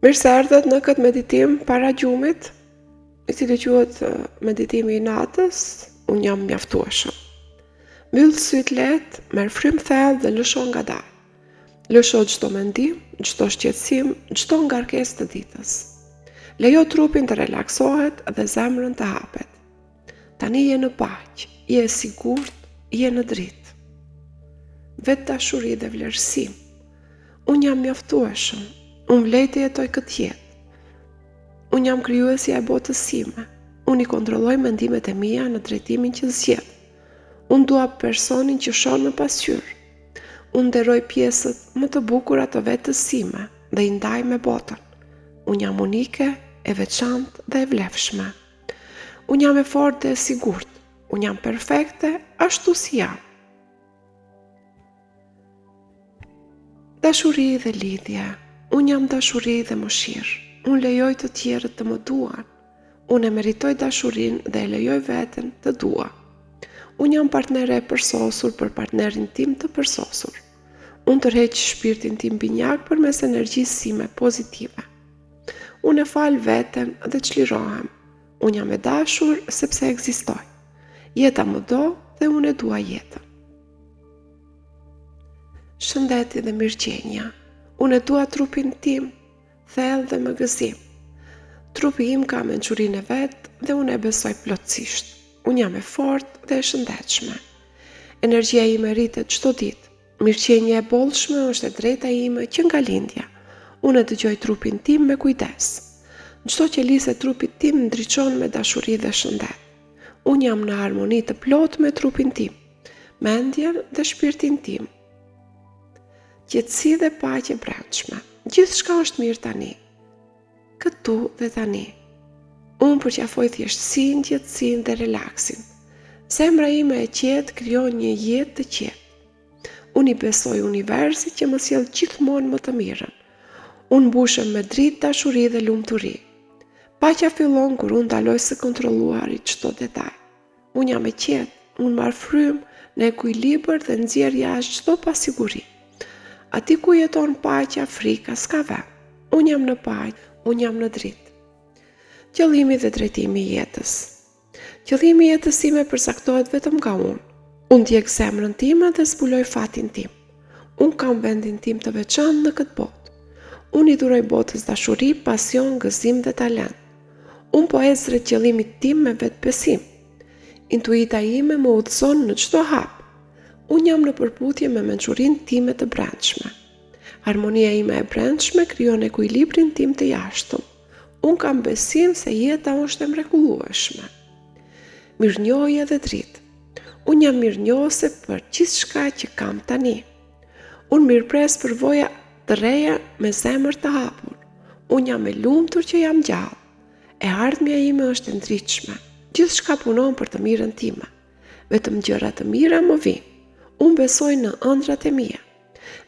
Mirë se erdhët në këtë meditim para gjumit, i cili quhet meditimi i natës, unë jam mjaftueshëm. Mbyll syt lehtë, merr frymë thellë dhe lësho ngadalë. Lësho çdo mendim, çdo shqetësim, çdo ngarkesë të ditës. Lejo trupin të relaksohet dhe zemrën të hapet. Tani je në paqë, je e sigurt, je në dritë. Vetë dashuri dhe vlerësim. Unë jam mjaftueshëm. Unë vlej të jetoj këtë jetë. Unë jam krijuesja e botës sime. Unë i kontrolloj mendimet e mia në drejtimin që zgjedh. Unë dua personin që shon në pasqyrë. Unë nderoj pjesët më të bukura të vetës sime dhe i ndaj me botën. Unë jam unike, e veçantë dhe e vlefshme. Unë jam e fortë dhe e sigurt. Unë jam perfekte ashtu si jam. Dashuri dhe lidhje. Unë jam dashuri dhe mëshirë. Unë lejoj të tjerët të më duan. Unë e meritoj dashurinë dhe e lejoj veten të dua. Unë jam partnere e përsosur për partnerin tim të përsosur. Unë tërheq shpirtin tim binjak përmes energjisë sime pozitive. Unë e fal veten dhe çlirohem. Unë jam e dashur sepse ekzistoj. Jeta më do dhe unë e dua jetën. Shëndeti dhe mirëqenia. Unë e dua trupin tim, thellë dhe me gëzim. Trupi im ka mençurinë e vet dhe unë e besoj plotësisht. Unë jam e fortë dhe e shëndetshme. Energjia ime rritet çdo ditë. Mirëqenia e bollshme është e drejta ime që nga lindja. Unë e dëgjoj trupin tim me kujdes. Çdo qelisë e trupit tim ndriçon me dashuri dhe shëndet. Unë jam në harmoni të plotë me trupin tim, mendjen dhe shpirtin tim. Qetësi dhe paqe brendshme. Gjithçka është mirë tani. Këtu dhe tani. Unë përqafoj thjeshtësinë, qetësinë dhe relaksin. Zemra ime e qetë krijon një jetë të qetë. Unë i besoj universit që më sjell gjithmonë më të mirën. Unë mbushem me dritë, dashuri dhe lumturi. Paqja fillon kur unë ndaloj së kontrolluari çdo detaj. Unë jam e qetë, unë marr frymë në ekuilibër dhe nxjerr jashtë çdo pasiguri. Ati ku jeton paqja, frika s'ka vend. Unë jam në paqë, unë jam në dritë. Qëllimi dhe drejtimi i jetës. Qëllimi i jetës sime përcaktohet vetëm nga unë. Unë ndjek zemrën time dhe zbuloj fatin tim. Unë kam vendin tim të veçantë në këtë botë. Unë i dhuroj botës dashuri, pasion, gëzim dhe talent. Unë po ec drejt qëllimit tim me vetbesim. Intuita ime më udhëzon në çdo hap. Unë jam në përputhje me mençurinë time të brendshme. Harmonia ime e brendshme krijon ekuilibrin tim të jashtëm. Unë kam besim se jeta është e mrekullueshme. Mirënjohje dhe dritë. Unë jam mirënjohëse për gjithçka që kam tani. Unë mirëpres përvoja të reja me zemër të hapur. Unë jam e lumtur që jam gjallë. E ardhmja ime është e ndritshme. Gjithçka punon për të mirën time. Vetëm gjëra të mira më vijnë. Unë besoj në ëndrat e mia.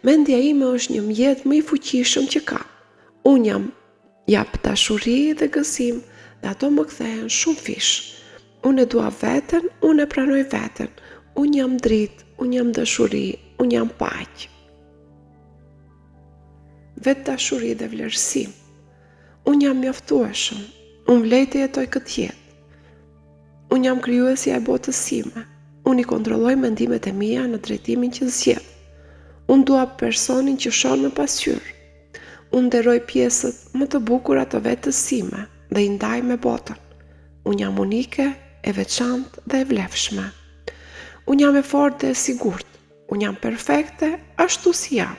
Mendja ime është një mjet më i fuqishëm që kam. Unë jap dashuri dhe gëzim dhe ato më kthehen shumë fish. Unë e dua veten, unë e pranoj veten. Unë jam dritë, unë jam dashuri, unë jam paqë. Vetë dashuri dhe vlerësim. Unë jam mjaftueshëm. Unë vlej të jetoj këtë jetë. Unë jam krijuesja e botës sime. Unë i kontrolloj mendimet e mia në drejtimin që zgjedh. Unë dua personin që shon në pasqyrë. Unë nderoj pjesët më të bukura të vetës sime dhe i ndaj me botën. Unë jam unike, e veçantë dhe e vlefshme. Unë jam e fortë dhe e sigurt. Unë jam perfekte ashtu si jam.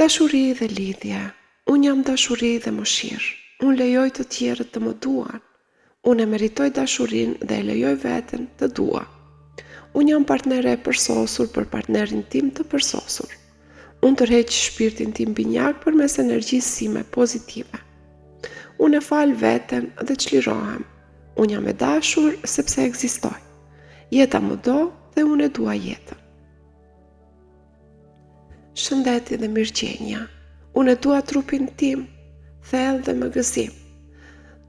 Dashuri dhe lidhje. Unë jam dashuri dhe mëshirë. Unë lejoj të tjerët të më duan. Unë e meritoj dashurinë dhe e lejoj veten të dua. Unë jam partnere e përsosur për partnerin tim të përsosur. Unë tërheq shpirtin tim binjak përmes energjisë sime pozitive. Unë e fal veten dhe çlirohem. Unë jam e dashur sepse ekzistoj. Jeta më do dhe unë e dua jetën. Shëndeti dhe mirëqenia. Unë e dua trupin tim, thellë dhe me gëzim.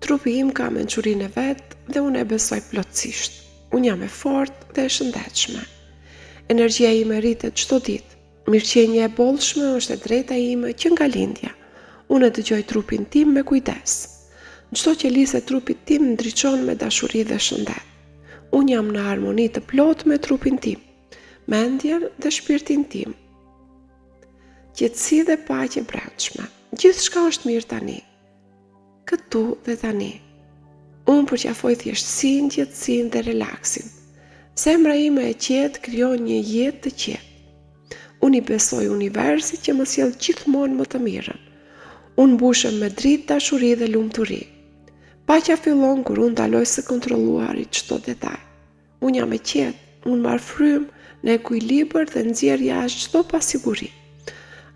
Trupi im ka mençurinë e vet dhe unë e besoj plotësisht. Unë jam e fortë dhe e shëndetshme. Energjia ime rritet çdo ditë. Mirëqenia e bollshme është e drejta ime që nga lindja. Unë e dëgjoj trupin tim me kujdes. Çdo qelisë e trupit tim ndriçon me dashuri dhe shëndet. Unë jam në harmoni të plot me trupin tim, mendjen dhe shpirtin tim. Qetësi dhe paqe brendshme. Gjithçka është mirë tani. Këtu dhe tani. Unë përqafoj thjeshtësinë, qetësinë dhe relaksin. Zemra ime e qetë krijon një jetë të qetë. Unë i besoj universit që më sjell gjithmonë më të mirën. Unë mbushem me dritë, dashuri dhe lumturi. Paqja fillon kur unë ndaloj së kontrolluari çdo detaj. Unë jam e qetë, unë marr frymë në ekuilibër dhe nxjerr jashtë çdo pasiguri.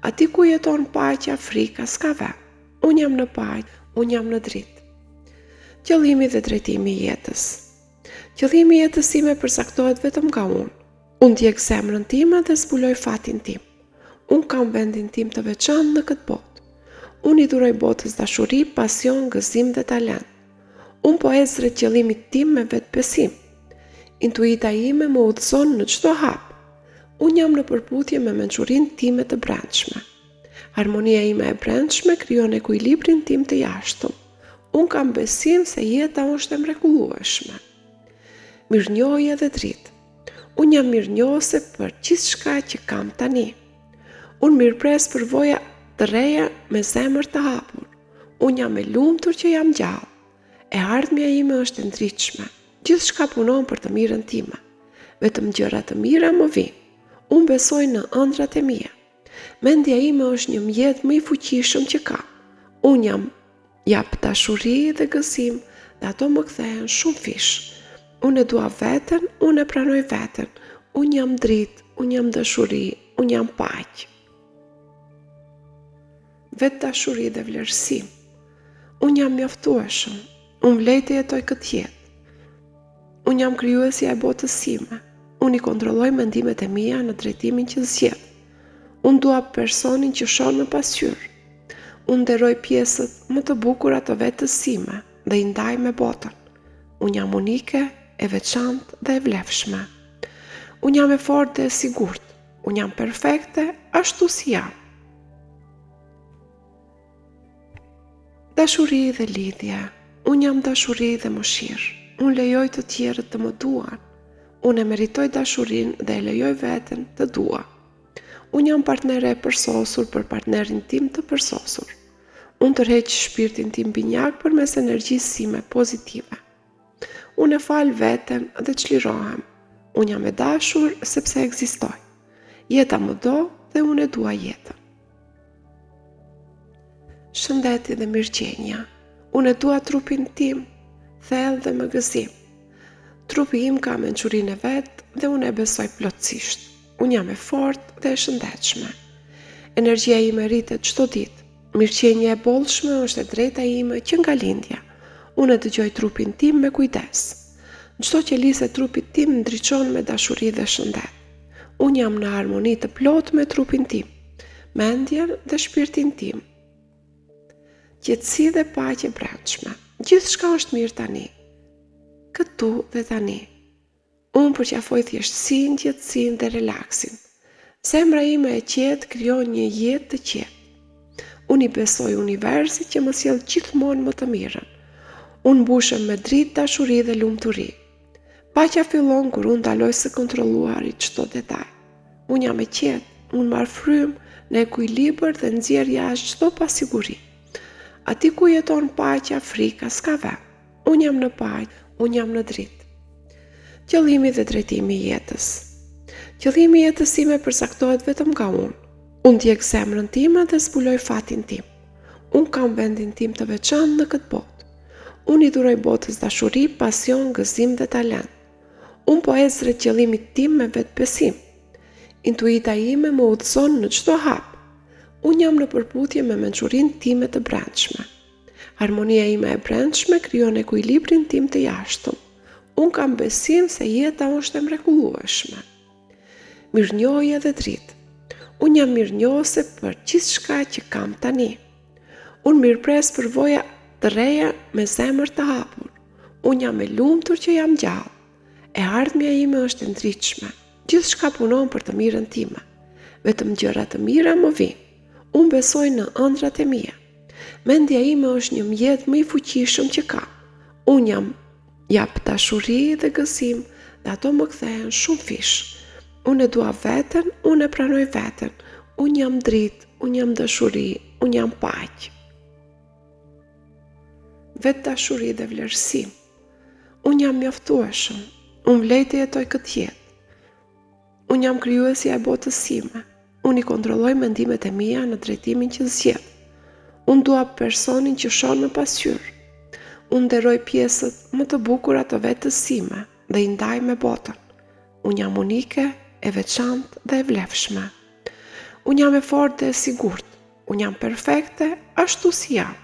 Aty ku jeton paqja, frika s'ka vend. Unë jam në paqe, unë jam në dritë. Qëllimi dhe drejtimi i jetës. Qëllimi i jetës time përcaktohet vetëm nga unë. Unë ndjek zemrën time dhe zbuloj fatin tim. Unë kam vendin tim të veçantë në këtë botë. Unë i duroj botës dashuri, pasion, gëzim dhe talent. Unë po ec drejt qëllimit tim me vetbesim. Intuita ime më udhëzon në çdo hap. Unë jam në përputhje me mençurinë time të brendshme. Harmonia ime e brendshme krijon ekuilibrin tim të jashtëm. Unë kam besim se jeta është e mrekullueshme. Mirënjohje dhe dritë. Unë jam mirënjohëse për gjithçka që kam tani. Unë mirëpres për voja të reja me zemër të hapur. Unë jam e lumtur që jam gjallë. E ardhmja ime është e ndritshme. Gjithçka punon për të mirën time. Vetëm gjëra të mira më vijnë. Unë besoj në ëndrat e mia. Mendja ime është një mjet më i fuqishëm që kam. Unë jap dashuri dhe gëzim dhe ato më kthehen shumë fish. Unë e dua veten, unë e pranoj veten. Unë jam dritë, unë jam dashuri, unë jam paqe. Vetë dashuri dhe vlerësim. Unë jam mjaftueshëm. Unë vlej të jetoj këtë jetë. Unë jam krijuesja e botës sime. Unë i kontrolloj mendimet e mia në drejtimin që zgjedh. Unë dua personin që shon në pasqyrë. Unë nderoj pjesët më të bukura të vetës sime dhe i ndaj me botën. Unë jam unike, e veçantë dhe e vlefshme. Unë jam e fortë dhe e sigurt. Unë jam perfekte ashtu si jam. Dashuri dhe lidhje. Unë jam dashuri dhe mëshirë. Unë lejoj të tjerët të më duan. Unë e meritoj dashurinë dhe e lejoj veten të dua. Unë jam partnere e përsosur për partnerin tim të përsosur. Unë tërheq shpirtin tim binjak përmes energjisë sime pozitive. Unë e fal veten dhe çlirohem. Unë jam e dashur sepse ekzistoj. Jeta më do dhe unë e dua jetën. Shëndeti dhe mirëqenia. Unë e dua trupin tim, thellë dhe me gëzim. Trupi im ka mençurinë e vet dhe unë e besoj plotësisht. Unë jam e fortë dhe e shëndetshme. Energjia ime rritet çdo ditë. Mirëqenia e bollshme është e drejta ime që nga lindja. Unë e dëgjoj trupin tim me kujdes. Çdo qelisë e trupit tim ndriçon me dashuri dhe shëndet. Unë jam në harmoni të plotë me trupin tim, mendjen dhe shpirtin tim. Qetësi dhe paqe brendshme. Gjithçka është mirë tani. Këtu dhe tani. Unë përqafoj thjeshtësinë, qetësinë dhe relaksin. Zemra ime e qetë krijon një jetë të qetë. Unë i besoj universit që më sjell gjithmonë më të mirën. Unë mbushem me dritë, dashuri dhe lumturi. Paqja fillon kur unë ndaloj së kontrolluari çdo detaj. Unë jam e qetë, unë marr frymë në ekuilibër dhe nxjerr jashtë çdo pasiguri. Aty ku jeton paqja, frika s'ka vend. Unë jam në paqe, unë jam në dritë. Qëllimi dhe drejtimi i jetës. Qëllimi i jetës time përcaktohet vetëm nga unë. Unë ndjek zemrën time dhe zbuloj fatin tim. Unë kam vendin tim të veçantë në këtë botë. Unë i duroj botës dashuri, pasion, gëzim dhe talent. Unë po ec drejt qëllimit tim me vetbesim. Intuita ime më udhëzon në çdo hap. Unë jam në përputhje me mençurinë time të brendshme. Harmonia ime e brendshme krijon ekuilibrin tim të jashtëm. Unë kam besim se jeta është e mrekullueshme. Mirënjohje dhe dritë. Unë jam mirënjohëse për gjithçka që kam tani. Unë mirëpres për voja të reja me zemër të hapur. Unë jam e lumtur që jam gjallë. E ardhmja ime është e ndritshme. Gjithçka punon për të mirën time. Vetëm gjëra të mira më vinë. Unë besoj në ëndrat e mia. Mendja ime është një mjet më i fuqishëm që kam. Unë jap dashuri dhe gëzim dhe ato më kthehen shumë fish. Unë e dua veten, unë e pranoj veten. Unë jam dritë, unë jam dashuri, unë jam paqë. Vetë dashuri dhe vlerësim. Unë jam mjaftueshëm. Unë vlej të jetoj këtë jetë. Unë jam krijuesja e botës sime. Unë i kontrolloj mendimet e mia në drejtimin që zgjedh. Unë dua personin që shon në pasqyrë. Unë nderoj pjesët më të bukura të vetës sime dhe i ndaj me botën. Unë jam unike, e veçantë dhe e vlefshme. Unë jam e fortë dhe e sigurt. Unë jam perfekte ashtu si jam.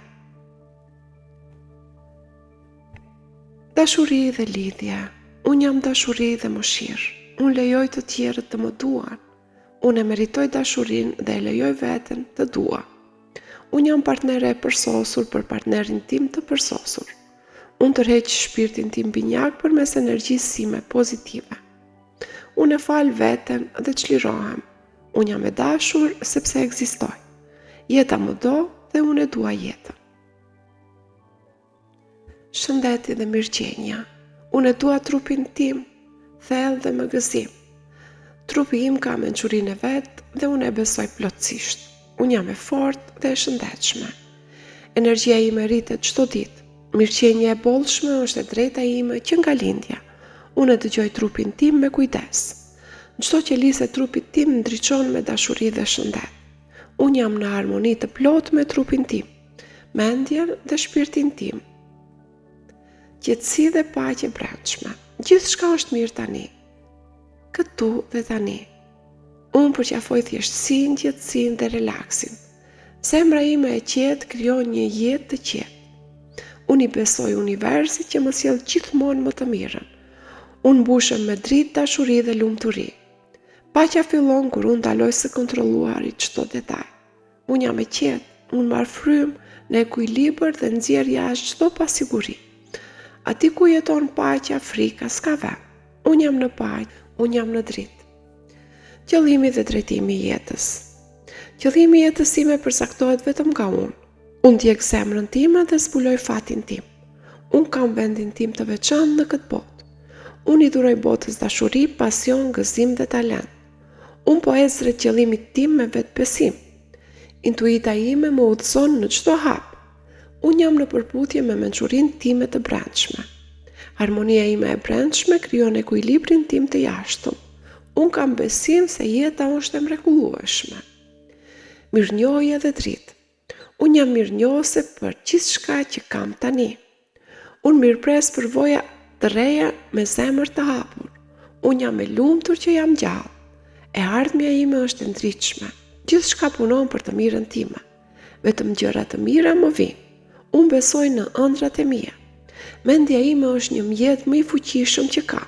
Dashuri dhe lidhje. Unë jam dashuri dhe mëshirë. Unë lejoj të tjerët të më duan. Unë e meritoj dashurinë dhe e lejoj veten të dua. Unë jam partnere e përsosur për partnerin tim të përsosur. Unë tërheq shpirtin tim binjak përmes energjisë sime pozitive. Unë e fal veten dhe çlirohem. Unë jam e dashur sepse ekzistoj. Jeta më do dhe unë e dua jetën. Shëndeti dhe mirëqenia. Unë e dua trupin tim, thellë dhe me gëzim. Trupi im ka mençurinë e vet dhe unë e besoj plotësisht. Unë jam e fortë dhe e shëndetshme. Energjia ime rritet çdo ditë. Mirëqenia e bollshme është e drejta ime që nga lindja. Unë e dëgjoj trupin tim me kujdes. Çdo qelisë e trupit tim ndriçon me dashuri dhe shëndet. Unë jam në harmoni të plotë me trupin tim, mendjen dhe shpirtin tim. Qetësi dhe paqe brendshme. Gjithçka është mirë tani. Këtu dhe tani. Unë përqafoj thjeshtësinë, qetësinë dhe relaksin. Zemra ime e qetë krijon një jetë të qetë. Unë i besoj universit që më sjell gjithmonë më të mirën. Unë mbushem me dritë, dashuri dhe lumturi. Paqja fillon kur unë ndaloj së kontrolluari çdo detaj. Unë jam e qetë, unë marr frymë në ekuilibër dhe nxjerr jashtë çdo pasiguri. Ati ku jeton paqja, frika s'ka vend. Unë jam në paqë, unë jam në dritë. Qëllimi dhe drejtimi i jetës. Qëllimi i jetës time përcaktohet vetëm nga unë. Unë ndjek zemrën time dhe zbuloj fatin tim. Unë kam vendin tim të veçantë në këtë botë. Unë i dhuroj botës dashuri, pasion, gëzim dhe talent. Unë po ec drejt qëllimit tim me vetbesim. Intuita ime më udhëzon në çdo hap. Unë jam në përputhje me mençurinë time të brendshme. Harmonia ime e brendshme krijon ekuilibrin tim të jashtëm. Unë kam besim se jeta është e mrekullueshme. Mirënjohje dhe dritë. Unë jam mirënjohëse për gjithçka që kam tani. Unë mirëpres për voja të reja me zemër të hapur. Unë jam e lumtur që jam gjallë. E ardhmja ime është e ndritshme. Gjithçka punon për të mirën time. Vetëm gjëra të mira më vinë. Unë besoj në ëndrat e mia. Mendja ime është një mjet më i fuqishëm që kam.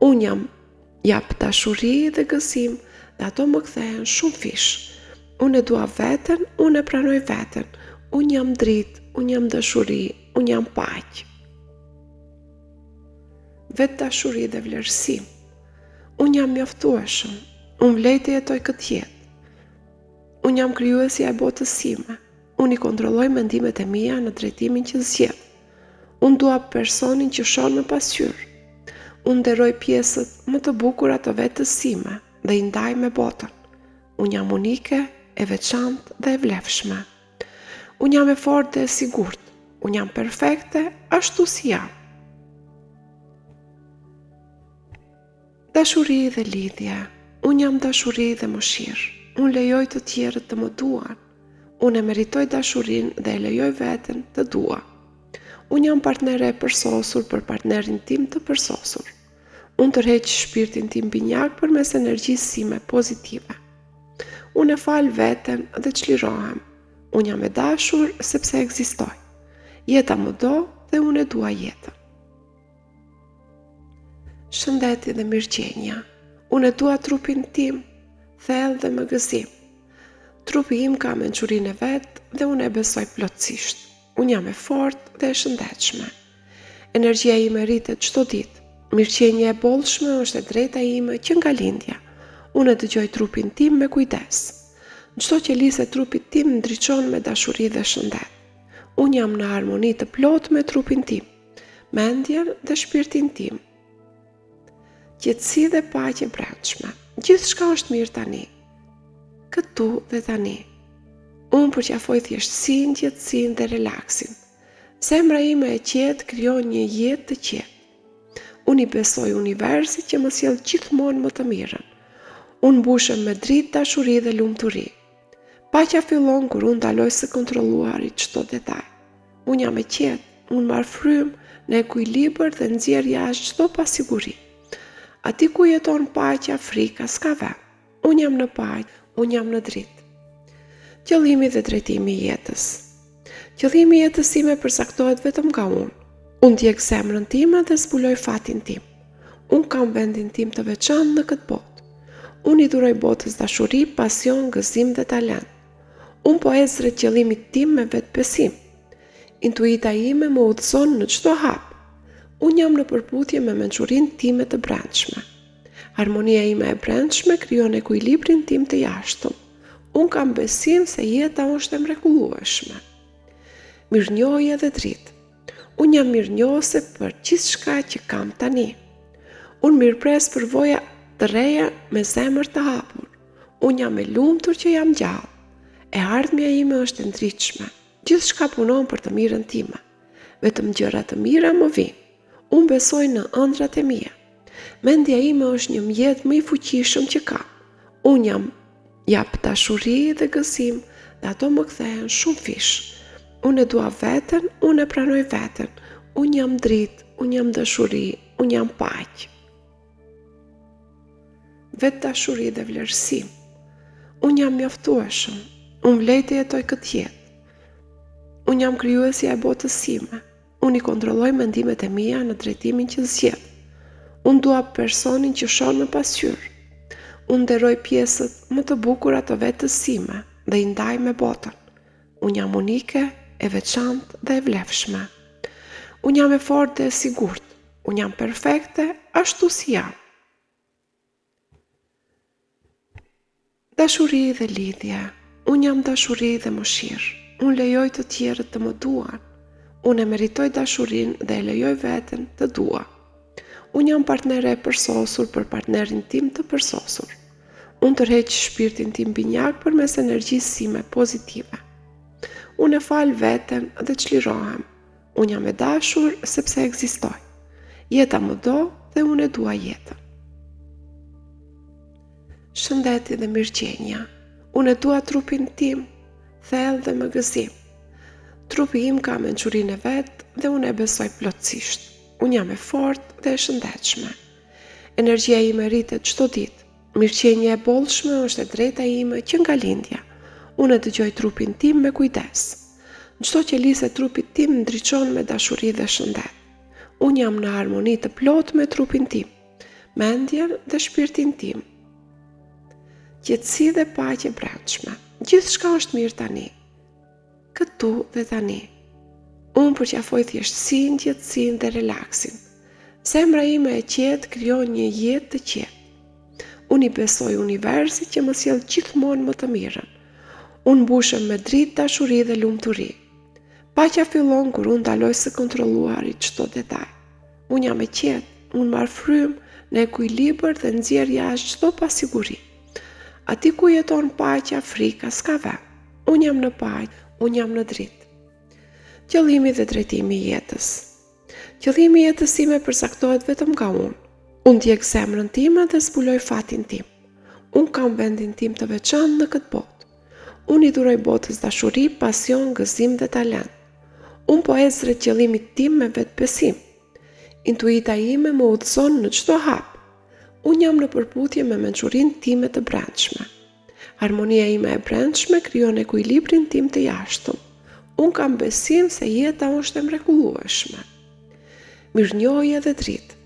Unë jap dashuri dhe gëzim dhe ato më kthehen shumë fish. Unë e dua veten, unë e pranoj veten. Unë jam dritë, unë jam dashuri, unë jam paqë. Vetë dashuri dhe vlerësim. Unë jam mjaftueshëm. Unë vlej të jetoj këtë jetë. Unë jam krijuesja e botës sime. Unë i kontrolloj mendimet e mia në drejtimin që zgjedh. Unë dua personin që shon në pasqyrë. Unë nderoj pjesët më të bukura të vetës sime dhe i ndaj me botën. Unë jam unike, e veçantë dhe e vlefshme. Unë jam e fortë dhe e sigurt. Unë jam perfekte ashtu si jam. Dashuri dhe lidhje. Unë jam dashuri dhe mëshirë. Unë lejoj të tjerët të më duan. Unë e meritoj dashurinë dhe e lejoj veten të dua. Unë jam partnere e përsosur për partnerin tim të përsosur. Unë tërheq shpirtin tim binjak përmes energjisë sime pozitive. Unë e fal veten dhe çlirohem. Unë jam e dashur sepse ekzistoj. Jeta më do dhe unë e dua jetën. Shëndeti dhe mirëqenia. Unë e dua trupin tim, thellë dhe me gëzim. Trupi im ka mençurinë e vet dhe unë e besoj plotësisht. Unë jam e fortë dhe e shëndetshme. Energjia ime rritet çdo ditë. Mirëqenia e bollshme është e drejta ime që nga lindja. Unë e dëgjoj trupin tim me kujdes. Çdo qelisë e trupit tim ndriçon me dashuri dhe shëndet. Unë jam në harmoni të plot me trupin tim, mendjen dhe shpirtin tim. Qetësi dhe paqe brendshme. Gjithçka është mirë tani. Këtu dhe tani. Unë përqafoj thjeshtësinë, qetësinë dhe relaksin. Zemra ime e qetë krijon një jetë të qetë. Unë i besoj universit që më sjell gjithmonë më të mirën. Unë mbushem me dritë, dashuri dhe lumturi. Paqja fillon kur unë ndaloj së kontrolluari çdo detaj. Unë jam e qetë, unë marr frymë në ekuilibër dhe nxjerr jashtë çdo pasiguri. Aty ku jeton paqja, frika s'ka vend. Unë jam në paqe, unë jam në dritë. Qëllimi dhe drejtimi i jetës. Qëllimi i jetës time përcaktohet vetëm nga unë. Unë ndjek zemrën time dhe zbuloj fatin tim. Unë kam vendin tim të veçantë në këtë botë. Unë i duroj botës dashuri, pasion, gëzim dhe talent. Unë po ec drejt qëllimit tim me vetbesim. Intuita ime më udhëzon në çdo hap. Unë jam në përputhje me mençurinë time të brendshme. Harmonia ime e brendshme krijon ekuilibrin tim të jashtëm. Unë kam besim se jeta është e mrekullueshme. Mirënjohje dhe dritë. Unë jam mirënjohëse për gjithçka që kam tani. Unë mirëpres për voja të reja me zemër të hapur. Unë jam e lumtur që jam gjallë. E ardhmja ime është e ndritshme. Gjithçka punon për të mirën time. Vetëm gjëra të mira më vijnë. Unë besoj në ëndrat e mia. Mendja ime është një mjet më i fuqishëm që kam. Unë jap dashuri dhe gëzim dhe ato më kthehen shumë fish. Unë e dua veten, unë e pranoj veten. Unë jam dritë, unë jam dashuri, unë jam paqe. Vetë dashuri dhe vlerësim. Unë jam mjaftueshëm. Unë vlej të jetoj këtë jetë. Unë jam krijuesja e botës sime. Unë i kontrolloj mendimet e mia në drejtimin që zgjedh. Unë dua personin që shon në pasqyrë. Unë nderoj pjesët më të bukura të vetës sime dhe i ndaj me botën. Unë jam unike, e veçantë dhe e vlefshme. Unë jam e fortë dhe e sigurt. Unë jam perfekte ashtu si jam. Dashuri dhe lidhje. Unë jam dashuri dhe mëshirë. Unë lejoj të tjerët të më duan. Unë e meritoj dashurinë dhe e lejoj veten të dua. Unë jam partnere e përsosur për partnerin tim të përsosur. Unë tërheq shpirtin tim binjak përmes energjisë sime pozitive. Unë e fal veten dhe çlirohem. Unë jam e dashur sepse ekzistoj. Jeta më do dhe unë e dua jetën. Shëndeti dhe mirëqenia. Unë e dua trupin tim, thellë dhe me gëzim. Trupi im ka mençurinë e vet dhe unë e besoj plotësisht. Unë jam e fortë dhe e shëndetshme. Energjia ime rritet çdo ditë. Mirëqenia e bollshme është e drejta ime që nga lindja. Unë e dëgjoj trupin tim me kujdes. Çdo qelisë e trupit tim ndriçon me dashuri dhe shëndet. Unë jam në harmoni të plotë me trupin tim, mendjen dhe shpirtin tim. Qetësi dhe paqe brendshme. Gjithçka është mirë tani. Këtu dhe tani. Unë përqafoj thjeshtësinë, qetësinë dhe relaksin. Zemra ime e qetë krijon një jetë të qetë. Unë i besoj universit që më sjell gjithmonë më të mirën. Unë mbushem me dritë, dashuri dhe lumturi. Paqja fillon kur unë ndaloj së kontrolluari çdo detaj. Unë jam e qetë, unë marr frymë në ekuilibër dhe nxjerr jashtë çdo pasiguri. Aty ku jeton paqja, frika s'ka vend. Unë jam në paqe, unë jam në dritë. Qëllimi dhe drejtimi i jetës. Qëllimi i jetës time përcaktohet vetëm nga unë. Unë ndjek zemrën time dhe zbuloj fatin tim. Unë kam vendin tim të veçantë në këtë botë. Unë i duroj botës dashuri, pasion, gëzim dhe talent. Unë po ec drejt qëllimit tim me vetbesim. Intuita ime më udhëzon në çdo hap. Unë jam në përputhje me mençurinë time të brendshme. Harmonia ime e brendshme krijon ekuilibrin tim të jashtëm. Unë kam besim se jeta është e mrekullueshme. Mirënjohje dhe dritë.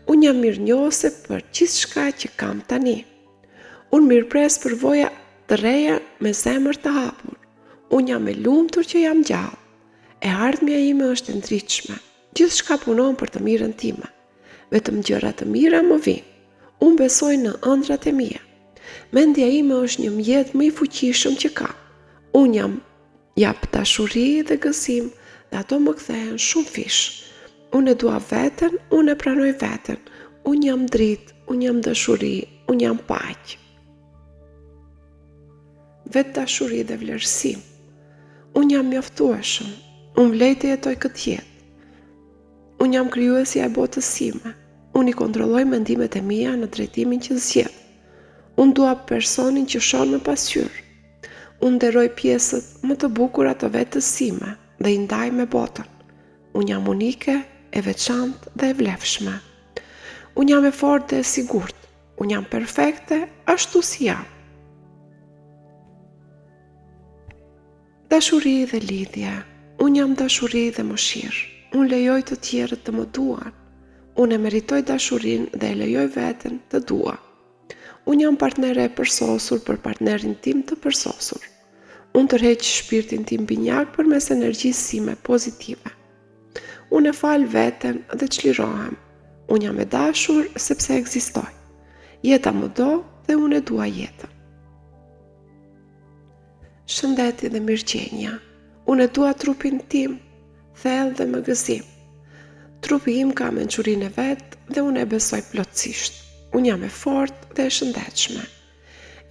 Unë jam mirënjohëse për gjithçka që kam tani. Unë mirëpres për voja të reja me zemër të hapur. Unë jam e lumtur që jam gjallë. E ardhmja ime është e ndritshme. Gjithçka punon për të mirën time. Vetëm gjëra të mira më vijnë. Unë besoj në ëndrat e mia. Mendja ime është një mjet më i fuqishëm që kam. Unë jap dashuri dhe gëzim dhe ato më kthehen shumë fish. Unë e dua veten, unë e pranoj veten. Unë jam dritë, unë jam dashuri, unë jam paqë. Vetë dashuri dhe vlerësim. Unë jam mjaftueshëm, unë vlej të jetoj këtë jetë. Unë jam krijuesja e botës sime. Unë i kontrolloj mendimet e mia në drejtimin që zgjedh. Unë dua personin që shon në pasqyrë. Unë nderoj pjesët më të bukura të vetës sime dhe i ndaj me botën. Unë jam unike, e veçantë dhe e vlefshme. Unë jam e fortë dhe e sigurt. Unë jam perfekte ashtu si jam. Dashuri dhe lidhje. Unë jam dashuri dhe mëshirë. Unë lejoj të tjerët të më duan. Unë e meritoj dashurinë dhe e lejoj veten të dua. Unë jam partnere e përsosur për partnerin tim të përsosur. Unë tërheq shpirtin tim binjak përmes energjisë sime pozitive. Unë e fal veten dhe çlirohem. Unë jam e dashur sepse ekzistoj. Jeta më do dhe unë e dua jetën. Shëndeti dhe mirëqenia. Unë e dua trupin tim, thellë dhe me gëzim. Trupi im ka mençurinë e vet dhe unë e besoj plotësisht. Unë jam e fortë dhe e shëndetshme.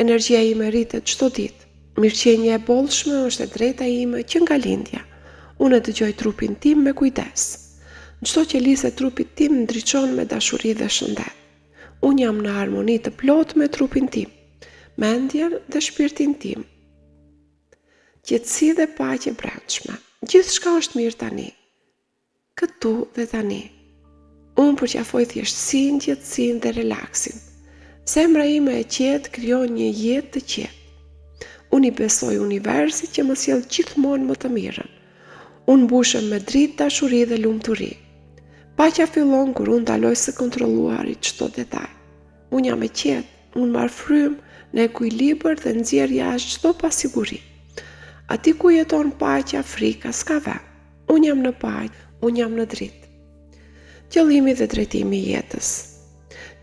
Energjia ime rritet çdo ditë. Mirëqenia e bollshme është e drejta ime që nga lindja. Unë e dëgjoj trupin tim me kujdes. Çdo qelisë e trupit tim ndriçon me dashuri dhe shëndet. Unë jam në harmoni të plotë me trupin tim, mendjen dhe shpirtin tim. Qetësi dhe paqe brendshme. Gjithçka është mirë tani. Këtu dhe tani. Unë përqafoj thjeshtësinë, qetësinë dhe relaksin. Zemra ime e qetë krijon një jetë të qetë. Unë i besoj universit që më sjell gjithmonë më të mirën. Unë mbushem me dritë, dashuri dhe lumturi. Paqja fillon kur unë ndaloj së kontrolluari çdo detaj. Unë jam e qetë, unë marr frymë në ekuilibër dhe nxjerr jashtë çdo pasiguri. Ati ku jeton paqja, frika s'ka vend. Unë jam në paqe, unë jam në dritë. Qëllimi dhe drejtimi i jetës.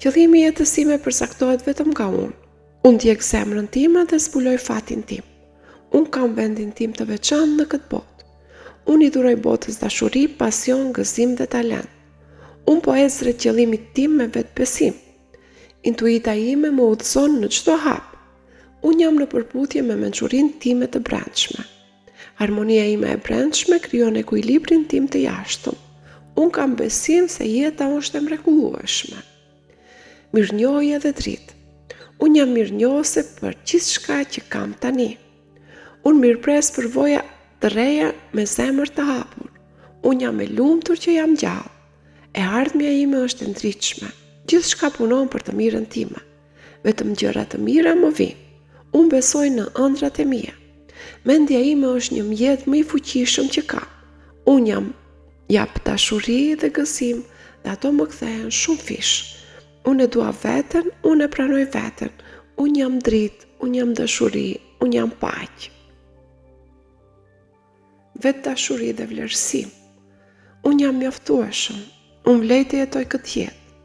Qëllimi i jetës time përcaktohet vetëm nga unë. Unë ndjek zemrën time dhe zbuloj fatin tim. Unë kam vendin tim të veçantë në këtë botë. Unë i dhuroj botës dashuri, pasion, gëzim dhe talent. Unë po ec drejt qëllimit tim me vetbesim. Intuita ime më udhëzon në çdo hap. Unë jam në përputhje me mençurinë time të brendshme. Harmonia ime e brendshme krijon ekuilibrin tim të jashtëm. Unë kam besim se jeta është e mrekullueshme. Mirënjohje dhe dritë. Unë jam mirënjohëse për gjithçka që kam tani. Unë mirëpres për voja të reja me zemër të hapur. Unë jam e lumtur që jam gjallë. E ardhmja ime është e ndritshme. Gjithçka punon për të mirën time. Vetëm gjëra të mira më vijnë. Unë besoj në ëndrat e mia. Mendja ime është një mjet më i fuqishëm që kam. Unë jap dashuri dhe gëzim dhe ato më kthehen shumë fish. Unë e dua veten, unë e pranoj veten. Unë jam dritë, unë jam dashuri, unë jam paqë. Vetë dashuri dhe vlerësim. Unë jam mjaftueshëm, unë vlej të jetoj këtë jetë.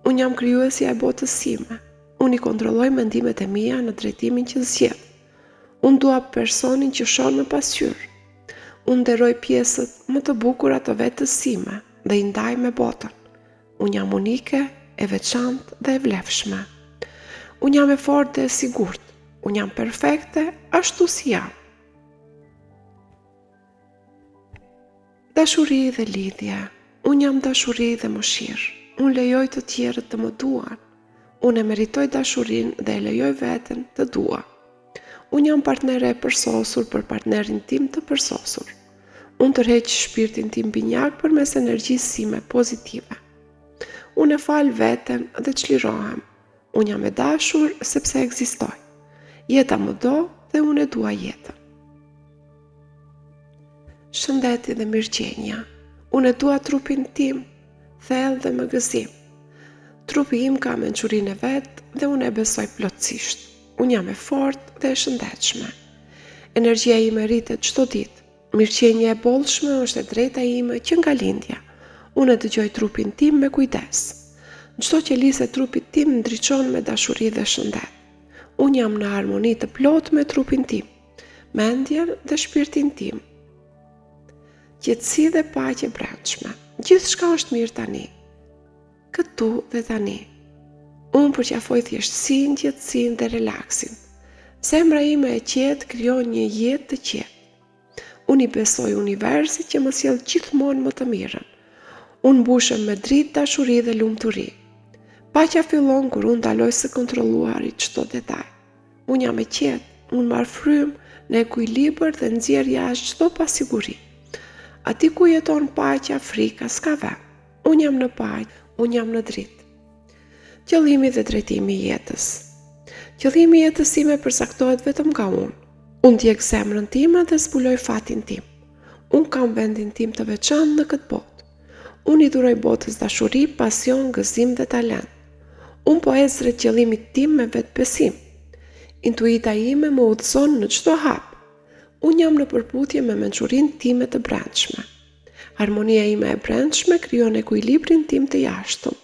Unë jam krijuesja e botës sime. Unë i kontrolloj mendimet e mia në drejtimin që zgjedh. Unë dua personin që shon në pasqyrë. Unë nderoj pjesët më të bukura të vetës sime dhe i ndaj me botën. Unë jam unike, e veçantë dhe e vlefshme. Unë jam e fortë dhe e sigurt. Unë jam perfekte ashtu si jam. Dashuri dhe lidhje. Unë jam dashuri dhe mëshirë. Unë lejoj të tjerët të më duan. Unë e meritoj dashurinë dhe e lejoj veten të dua. Unë jam partnere e përsosur për partnerin tim të përsosur. Unë tërheq shpirtin tim binjak përmes energjisë sime pozitive. Unë e fal veten dhe çlirohem. Unë jam e dashur sepse ekzistoj. Jeta më do dhe unë e dua jetën. Shëndeti dhe mirëqenia. Unë e dua trupin tim, thellë dhe me gëzim. Trupi im ka mençurinë e vet dhe unë e besoj plotësisht. Unë jam e fortë dhe e shëndetshme. Energjia ime rritet çdo ditë. Mirëqenia e bollshme është e drejta ime që nga lindja. Unë e dëgjoj trupin tim me kujdes. Çdo qelisë e trupit tim ndriçon me dashuri dhe shëndet. Unë jam në harmoni të plotë me trupin tim, mendjen dhe shpirtin tim. Qetësi dhe paqe brendshme. Gjithçka është mirë tani. Këtu dhe tani. Unë përqafoj thjeshtësinë, qetësinë dhe relaksin. Zemra ime e qetë krijon një jetë të qetë. Unë i besoj universit që më sjell gjithmonë më të mirën. Unë mbushem me dritë, dashuri dhe lumturi. Paqja fillon kur unë ndaloj së kontrolluari çdo detaj. Unë jam e qetë, unë marr frymë në ekuilibër dhe nxjerr jashtë çdo pasiguri. Aty ku jeton paqja, frika s'ka vend. Unë jam në paqe, unë jam në dritë. Qëllimi dhe drejtimi i jetës. Qëllimi i jetës ime përcaktohet vetëm nga unë. Unë ndjek zemrën time dhe zbuloj fatin tim. Unë kam vendin tim të veçantë në këtë botë. Unë i dhuroj botës dashuri, pasion, gëzim dhe talent. Unë po ec drejt qëllimit tim me vetbesim. Intuita ime më udhëzon në çdo hap. Unë jam në përputhje me mençurinë time të brendshme. Harmonia ime e brendshme krijon ekuilibrin tim të jashtëm.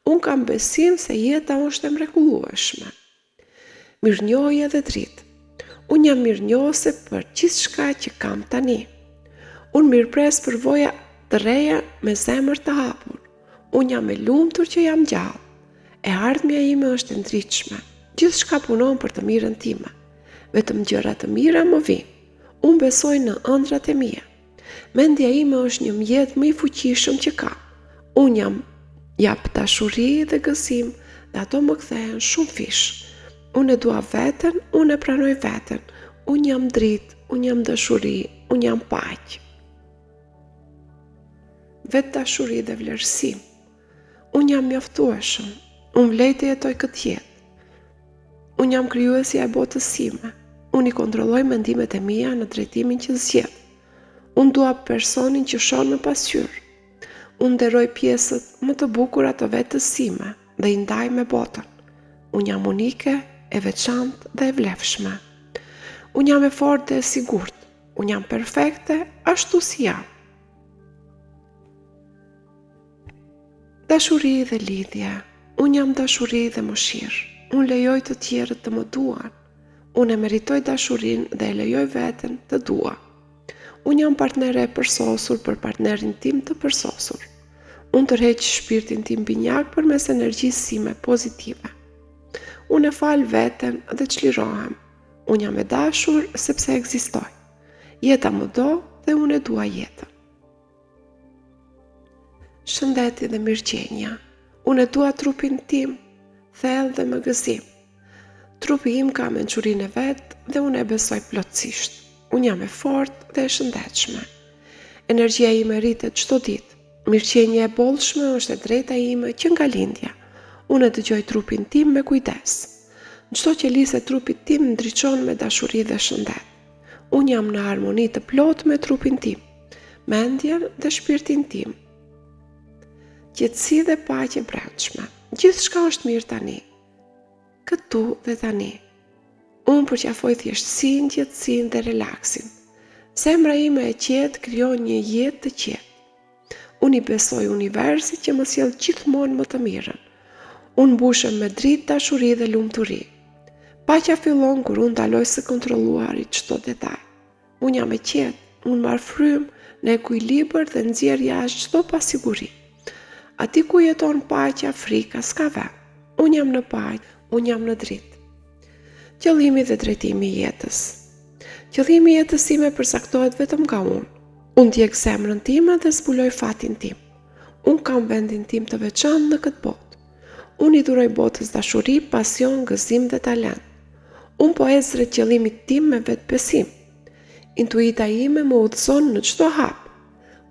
Unë kam besim se jeta është e mrekullueshme. Mirënjohje dhe dritë. Unë jam mirënjohëse për gjithçka që kam tani. Unë mirëpres për voja të reja me zemër të hapur. Unë jam e lumtur që jam gjallë. E ardhmja ime është e ndritshme. Gjithçka punon për të mirën time. Vetëm gjëra të mira më vijnë. Unë besoj në ëndrat e mia. Mendja ime është një mjet më i fuqishëm që kam. Unë jap dashuri dhe gëzim dhe ato më kthehen shumë fish. Unë e dua veten, unë e pranoj veten. Unë jam dritë, unë jam dashuri, unë jam paqe. Vetë dashuri dhe vlerësim. Unë jam mjaftueshëm. Unë vlej të jetoj këtë jetë. Unë jam krijuesja e botës sime. Unë i kontrolloj mendimet e mia në drejtimin që zgjedh. Unë dua personin që shon në pasqyrë. Unë nderoj pjesët më të bukura të vetës sime dhe i ndaj me botën. Unë jam unike, e veçantë dhe e vlefshme. Unë jam e fortë dhe e sigurt. Unë jam perfekte ashtu si jam. Dashuri dhe lidhje. Unë jam dashuri dhe mëshirë. Unë lejoj të tjerët të më duan. Unë e meritoj dashurinë dhe e lejoj veten të dua. Unë jam partnere e përsosur për partnerin tim të përsosur. Unë tërheq shpirtin tim binjak përmes energjisë sime pozitive. Unë e fal veten dhe çlirohem. Unë jam e dashur sepse ekzistoj. Jeta më do dhe unë e dua jetën. Shëndeti dhe mirëqenia. Unë e dua trupin tim, thellë dhe me gëzim. Trupi im ka mençurinë e vet dhe unë e besoj plotësisht. Unë jam e fortë dhe e shëndetshme. Energjia ime rritet çdo ditë. Mirëqenia e bollshme është e drejta ime që nga lindja. Unë e dëgjoj trupin tim me kujdes. Çdo qelisë e trupit tim ndriçon me dashuri dhe shëndet. Unë jam në harmoni të plotë me trupin tim, mendjen dhe shpirtin tim. Qetësi dhe paqe brendshme. Gjithçka është mirë tani. Këtu dhe tani. Unë përqafoj thjeshtësinë, qetësinë dhe relaksin. Zemra ime e qetë krijon një jetë të qetë. Unë i besoj universit që më sjell gjithmonë më të mirën. Unë mbushem me dritë, dashuri dhe lumturi. Paqja fillon kur unë ndaloj së kontrolluari çdo detaj. Unë jam e qetë, unë marr frymë në ekuilibër dhe nxjerr jashtë çdo pasiguri. Aty ku jeton paqja, frika s'ka vend. Unë jam në paqe, unë jam në dritë. Qëllimi dhe drejtimi i jetës. Qëllimi i jetës ime përcaktohet vetëm nga unë. Unë ndjek zemrën time dhe zbuloj fatin tim. Unë kam vendin tim të veçantë në këtë botë. Unë i dhuroj botës dashuri, pasion, gëzim dhe talent. Unë po ec drejt qëllimit tim me vetbesim. Intuita ime më udhëzon në çdo hap.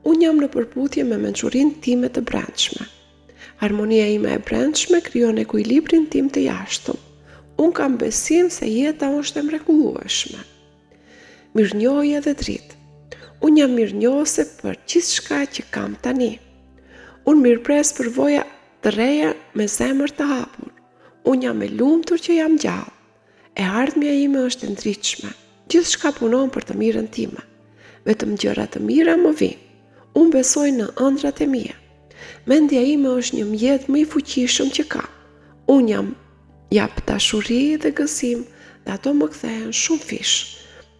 Unë jam në përputhje me mençurinë time të brendshme. Harmonia ime e brendshme krijon ekuilibrin tim të jashtëm. Unë kam besim se jeta është e mrekullueshme. Mirënjohje dhe dritë. Unë jam mirënjohëse për gjithçka që kam tani. Unë mirëpres për voja të reja me zemër të hapur. Unë jam e lumtur që jam gjallë. E ardhmja ime është e ndritshme. Gjithçka punon për të mirën time. Vetëm gjëra të mira më vijnë. Unë besoj në ëndrat e mia. Mendja ime është një mjet më i fuqishëm që kam. Unë jap dashuri dhe gëzim dhe ato më kthehen shumë fish.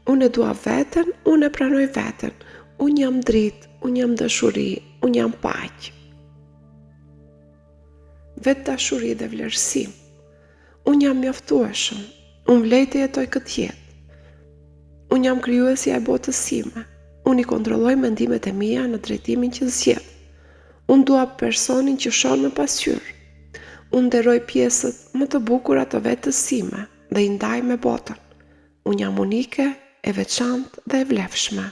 Unë e dua veten, unë e pranoj veten. Unë jam dritë, unë jam dashuri, unë jam paqë. Vetë dashuri dhe vlerësim. Unë jam mjaftueshëm, unë vlej të jetoj këtë jetë. Unë jam krijuesja e botës sime. Unë i kontrolloj mendimet e mia në drejtimin që zgjedh. Unë dua personin që shon në pasqyrë. Unë nderoj pjesët më të bukura të vetës sime dhe i ndaj me botën. Unë jam unike, e veçantë dhe e vlefshme.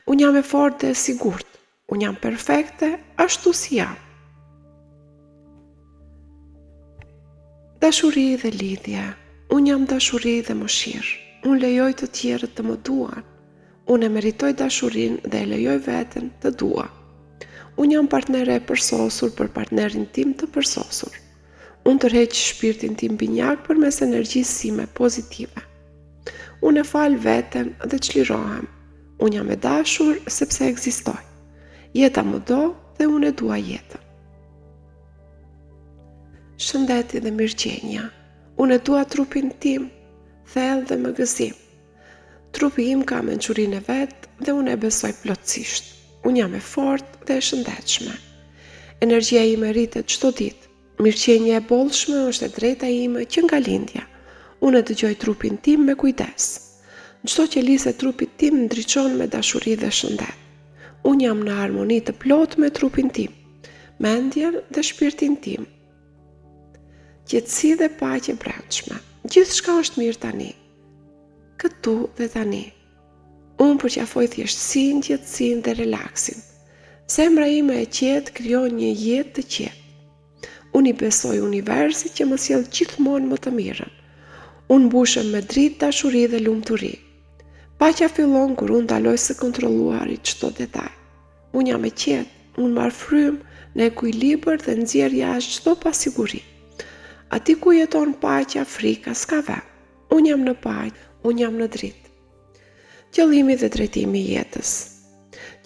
Unë jam e fortë dhe e sigurt. Unë jam perfekte ashtu si jam. Dashuri dhe lidhje. Unë jam dashuri dhe mëshirë. Unë lejoj të tjerët të më duan. Unë e meritoj dashurinë dhe e lejoj veten të dua. Unë jam partnere e përsosur për partnerin tim të përsosur. Unë tërheq shpirtin tim binjak përmes energjisë sime pozitive. Unë e fal veten dhe çlirohem. Unë jam e dashur sepse ekzistoj. Jeta më do dhe unë e dua jetën. Shëndeti dhe mirëqenia. Unë e dua trupin tim, thellë dhe me gëzim. Trupi im ka mençurinë e vet dhe unë e besoj plotësisht. Unë jam e fortë dhe e shëndetshme. Energjia ime rritet çdo ditë. Mirëqenia e bollshme është e drejta ime që nga lindja. Unë e dëgjoj trupin tim me kujdes. Çdo qelisë e trupit tim ndriçon me dashuri dhe shëndet. Unë jam në harmoni të plotë me trupin tim, mendjen dhe shpirtin tim. Qetësi dhe paqe brendshme. Gjithçka është mirë tani. Këtu dhe tani. Unë përqafoj thjeshtësinë, qetësinë dhe relaksin. Zemra ime e qetë krijon një jetë të qetë. Unë i besoj universit që më sjell gjithmonë më të mirën. Unë mbushem me dritë, dashuri dhe lumturi. Paqja fillon kur unë ndaloj së kontrolluari çdo detaj. Unë jam e qetë, unë marr frymë në ekuilibër dhe nxjerr jashtë çdo pasiguri. Aty ku jeton paqja, frika s'ka vend. Unë jam në paqe, unë jam në dritë. Qëllimi dhe drejtimi i jetës.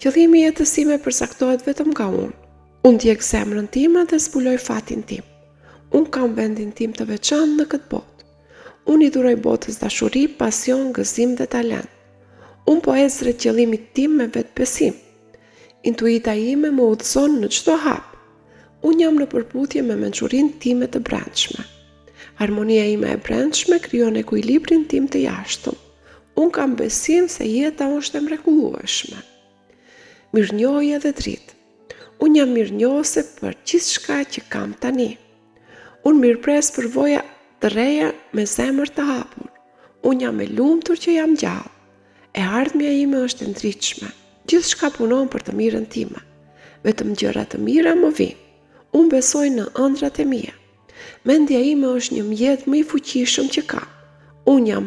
Qëllimi i jetës time përcaktohet vetëm nga unë. Unë ndjek zemrën time dhe zbuloj fatin tim. Unë kam vendin tim të veçantë në këtë botë. Unë i duroj botës dashuri, pasion, gëzim dhe talent. Unë po ec drejt qëllimit tim me vetbesim. Intuita ime më udhëzon në çdo hap. Unë jam në përputhje me mençurinë time të brendshme. Harmonia ime e brendshme krijon ekuilibrin tim të jashtëm. Unë kam besim se jeta është e mrekullueshme. Mirënjohje dhe dritë. Unë jam mirënjohëse për gjithçka që kam tani. Unë mirëpres për voja të reja me zemër të hapur. Unë jam e lumtur që jam gjallë. E ardhmja ime është e ndritshme. Gjithçka punon për të mirën time. Vetëm gjëra të mira më vijnë. Unë besoj në ëndrat e mia. Mendja ime është një mjet më i fuqishëm që kam. Unë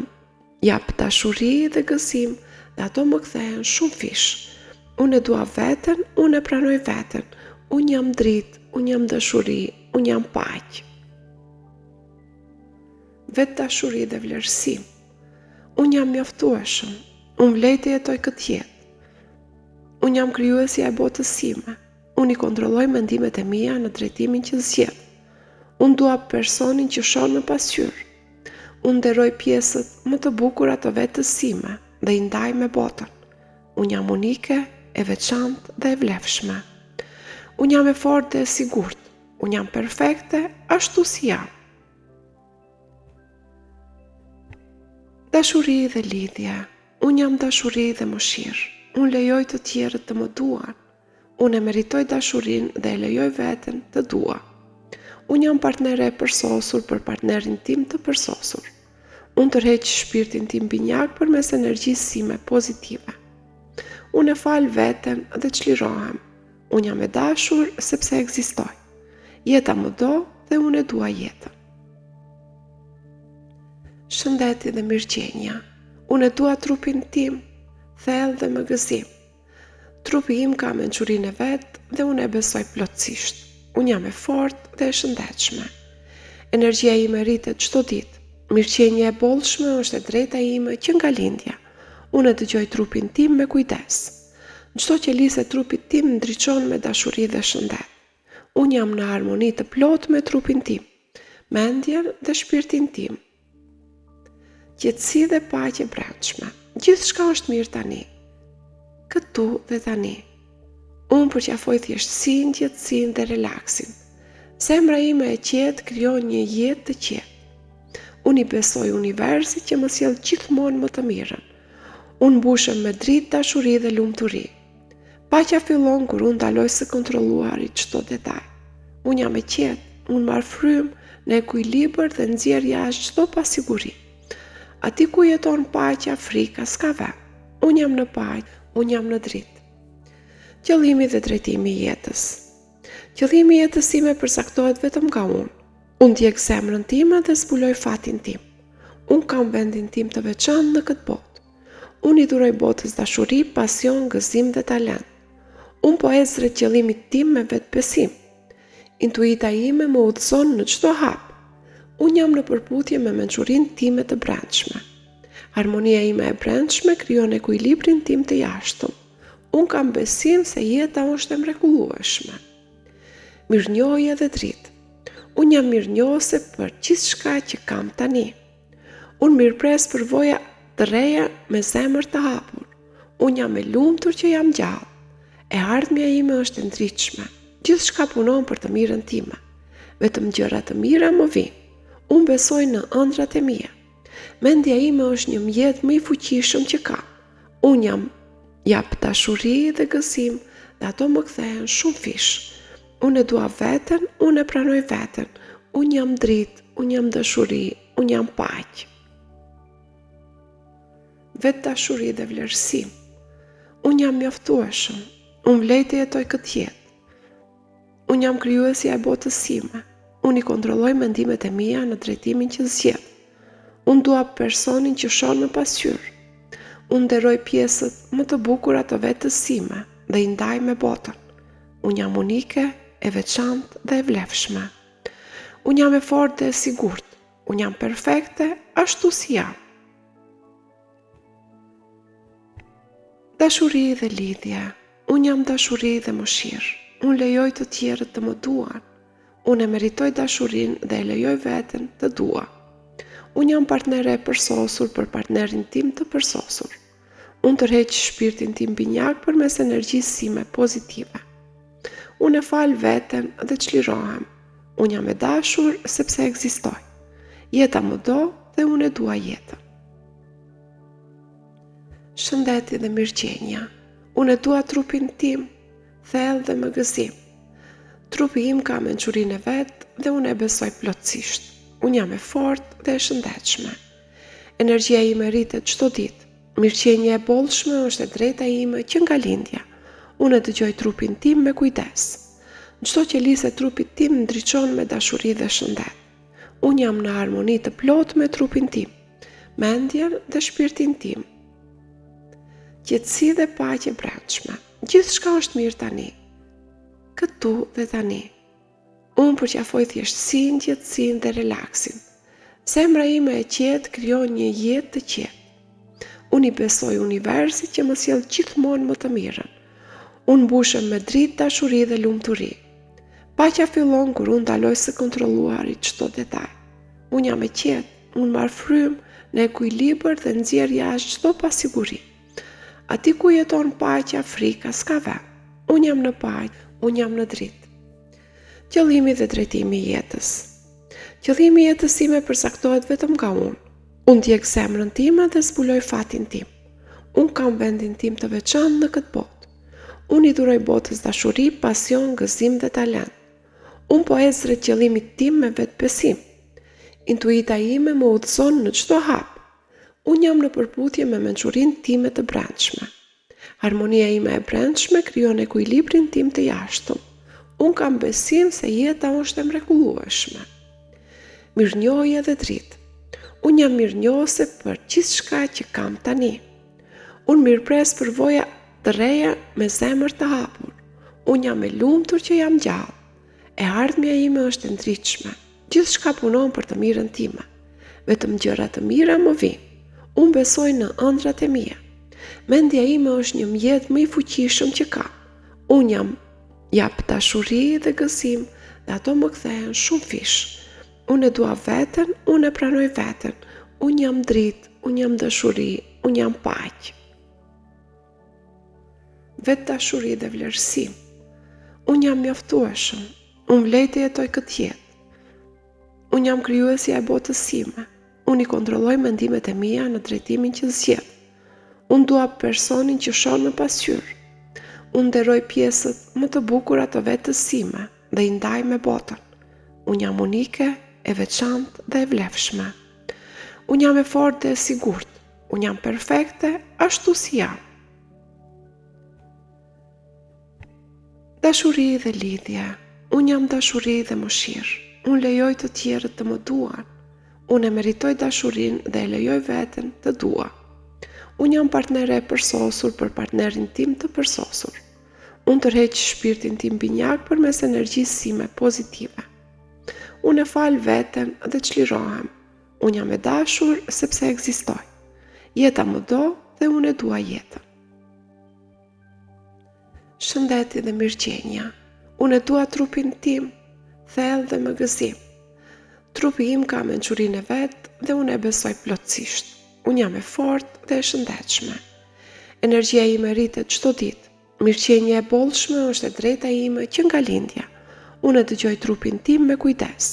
jap dashuri dhe gëzim dhe ato më kthehen shumë fish. Unë e dua veten, unë e pranoj veten. Unë jam dritë, unë jam dashuri, unë jam paqë. Vetë dashuri dhe vlerësim. Unë jam mjaftueshëm, unë vlej të jetoj këtë jetë. Unë jam krijuesja e botës sime. Unë i kontrolloj mendimet e mia në drejtimin që zgjedh. Unë dua personin që shon në pasqyrë. Unë nderoj pjesët më të bukura të vetës sime dhe i ndaj me botën. Unë jam unike, e veçantë dhe e vlefshme. Unë jam e fortë dhe e sigurt. Unë jam perfekte ashtu si jam. Dashuri dhe lidhje. Unë jam dashuri dhe mëshirë. Unë lejoj të tjerët të më duan. Unë e meritoj dashurinë dhe e lejoj veten të dua. Unë jam partnere e përsosur për partnerin tim të përsosur. Unë tërheq shpirtin tim binjak përmes energjisë sime pozitive. Unë e fal veten dhe çlirohem. Unë jam e dashur sepse ekzistoj. Jeta më do dhe unë e dua jetën. Shëndeti dhe mirëqenia. Unë e dua trupin tim, thellë dhe me gëzim. Trupi im ka mençurinë e vet dhe unë e besoj plotësisht. Unë jam e fortë dhe e shëndetshme. Energjia ime rritet çdo ditë. Mirëqenia e bollshme është e drejta ime që nga lindja. Unë e dëgjoj trupin tim me kujdes. Çdo qelisë e trupit tim ndriçon me dashuri dhe shëndet. Unë jam në harmoni të plotë me trupin tim, mendjen dhe shpirtin tim. Qetësi dhe paqe brendshme. Gjithçka është mirë tani. Këtu dhe tani. Unë përqafoj thjeshtësinë, qetësinë dhe relaksin. Zemra ime e qetë krijon një jetë të qetë. Unë i besoj universit që më sjell gjithmonë më të mirën. Unë mbushem me dritë, dashuri dhe lumturi. Paqja fillon kur unë ndaloj së kontrolluari çdo detaj. Unë jam e qetë, unë marr frymë në ekuilibër dhe nxjerr jashtë çdo pasiguri. Ati ku jeton paqja, frika s'ka vend. Unë jam në paqe, unë jam në dritë. Qëllimi dhe drejtimi i jetës. Qëllimi i jetës time përcaktohet vetëm nga unë. Unë ndjek zemrën time dhe zbuloj fatin tim. Unë kam vendin tim të veçantë në këtë botë. Unë i duroj botës dashuri, pasion, gëzim dhe talent. Unë po ec drejt qëllimit tim me vetbesim. Intuita ime më udhëzon në çdo hap. Unë jam në përputhje me mençurinë time të brendshme. Harmonia ime e brendshme krijon ekuilibrin tim të jashtëm. Unë kam besim se jeta është e mrekullueshme. Mirënjohje dhe dritë. Unë jam mirënjohëse për gjithçka që kam tani. Unë mirëpres përvoja të reja me zemër të hapur. Unë jam e lumtur që jam gjallë. E ardhmja ime është e ndritshme. Gjithçka punon për të mirën time. Vetëm gjëra të mira më vijnë. Unë besoj në ëndrat e mia. Mendja ime është një mjet më i fuqishëm që kam. Unë jap dashuri dhe gëzim dhe ato më kthehen shumë fish. Unë e dua veten, unë e pranoj veten. Unë jam dritë, unë jam dashuri, unë jam paqe. Vetë dashuri dhe vlerësim. Unë jam mjaftueshëm. Unë vlej të jetoj këtë jetë. Unë jam krijuesja e botës sime. Unë i kontrolloj mendimet e mia në drejtimin që zgjedh. Unë dua personin që shon në pasqyrë. Unë nderoj pjesët më të bukura të vetës sime dhe i ndaj me botën. Unë jam unike, e veçantë dhe e vlefshme. Unë jam e fortë dhe e sigurt. Unë jam perfekte ashtu si jam. Dashuri dhe lidhje. Unë jam dashuri dhe mëshirë. Unë lejoj të tjerët të më duan. Unë e meritoj dashurinë dhe e lejoj veten të dua. Unë jam partnere e përsosur për partnerin tim të përsosur. Unë tërheq shpirtin tim binjak përmes energjisë sime pozitive. Unë e fal veten dhe çlirohem. Unë jam e dashur sepse ekzistoj. Jeta më do dhe unë e dua jetën. Shëndeti dhe mirëqenia. Unë e dua trupin tim, thellë dhe me gëzim. Trupi im ka mençurinë e vet dhe unë e besoj plotësisht. Unë jam e fortë dhe e shëndetshme. Energjia ime rritet çdo ditë. Mirëqenia e bollshme është e drejta ime që nga lindja. Unë e dëgjoj trupin tim me kujdes. Çdo qelisë e trupit tim ndriçon me dashuri dhe shëndet. Unë jam në harmoni të plotë me trupin tim, mendjen dhe shpirtin tim. Qetësi dhe paqe brendshme. Gjithçka është mirë tani. Këtu dhe tani. Unë përqafoj thjeshtësinë, qetësinë dhe relaksin. Zemra ime e qetë krijon një jetë të qetë. Unë i besoj universit që më sjell gjithmonë më të mirën. Unë mbushem me dritë, dashuri dhe lumturi. Paqja fillon kur unë ndaloj së kontrolluari çdo detaj. Unë jam e qetë, unë marr frymë në ekuilibër dhe nxjerr jashtë çdo pasiguri. Ati ku jeton paqja, frika s'ka vend. Unë jam në paqe, unë jam në dritë. Qëllimi dhe drejtimi i jetës. Qëllimi i jetës time përcaktohet vetëm nga unë. Unë ndjek zemrën time dhe zbuloj fatin tim. Unë kam vendin tim të veçantë në këtë botë. Unë i duroj botës dashuri, pasion, gëzim dhe talent. Unë po ec drejt qëllimit tim me vetbesim. Intuita ime më udhëzon në çdo hap. Unë jam në përputhje me mençurinë time të brendshme. Harmonia ime e brendshme krijon ekuilibrin tim të jashtëm. Unë kam besim se jeta është e mrekullueshme. Mirënjohje dhe dritë. Unë jam mirënjohëse për gjithçka që kam tani. Unë mirëpres përvoja të reja me zemër të hapur. Unë jam e lumtur që jam gjallë. E ardhmja ime është e ndritshme. Gjithçka punon për të mirën time. Vetëm gjëra të mira më vijnë. Unë besoj në ëndrat e mia. Mendja ime është një mjet më i fuqishëm që kam. Unë jap dashuri dhe gëzim dhe ato më kthehen shumë fish. Unë e dua veten, unë e pranoj veten, unë jam dritë, unë jam dashuri, unë jam paqë. Vetë dashuri dhe vlerësim. Unë jam mjaftueshëm, unë vlej të jetoj këtë jetë. Unë jam krijuesja e botës sime, unë i kontrolloj mendimet e mia në drejtimin që zgjedh. Unë dua personin që shon në pasqyrë. Unë nderoj pjesët më të bukura të vetës sime dhe i ndaj me botën. Unë jam unike, e veçantë dhe e vlefshme. Unë jam e fortë dhe e sigurt. Unë jam perfekte ashtu si jam. Dashuri dhe lidhje. Unë jam dashuri dhe mëshirë. Unë lejoj të tjerët të më duan. Unë e meritoj dashurinë dhe e lejoj veten të dua. Unë jam partnere e përsosur për partnerin tim të përsosur. Unë tërheq shpirtin tim binjak përmes energjisë sime pozitive. Unë e fal veten dhe çlirohem. Unë jam e dashur sepse ekzistoj. Jeta më do dhe unë e dua jetën. Shëndeti dhe mirëqenia. Unë e dua trupin tim, thellë dhe me gëzim. Trupi im ka mençurinë e vet dhe unë e besoj plotësisht. Unë jam e fortë dhe e shëndetshme. Energjia ime rritet çdo ditë. Mirëqenia e bollshme është e drejta ime që nga lindja. Unë e dëgjoj trupin tim me kujdes.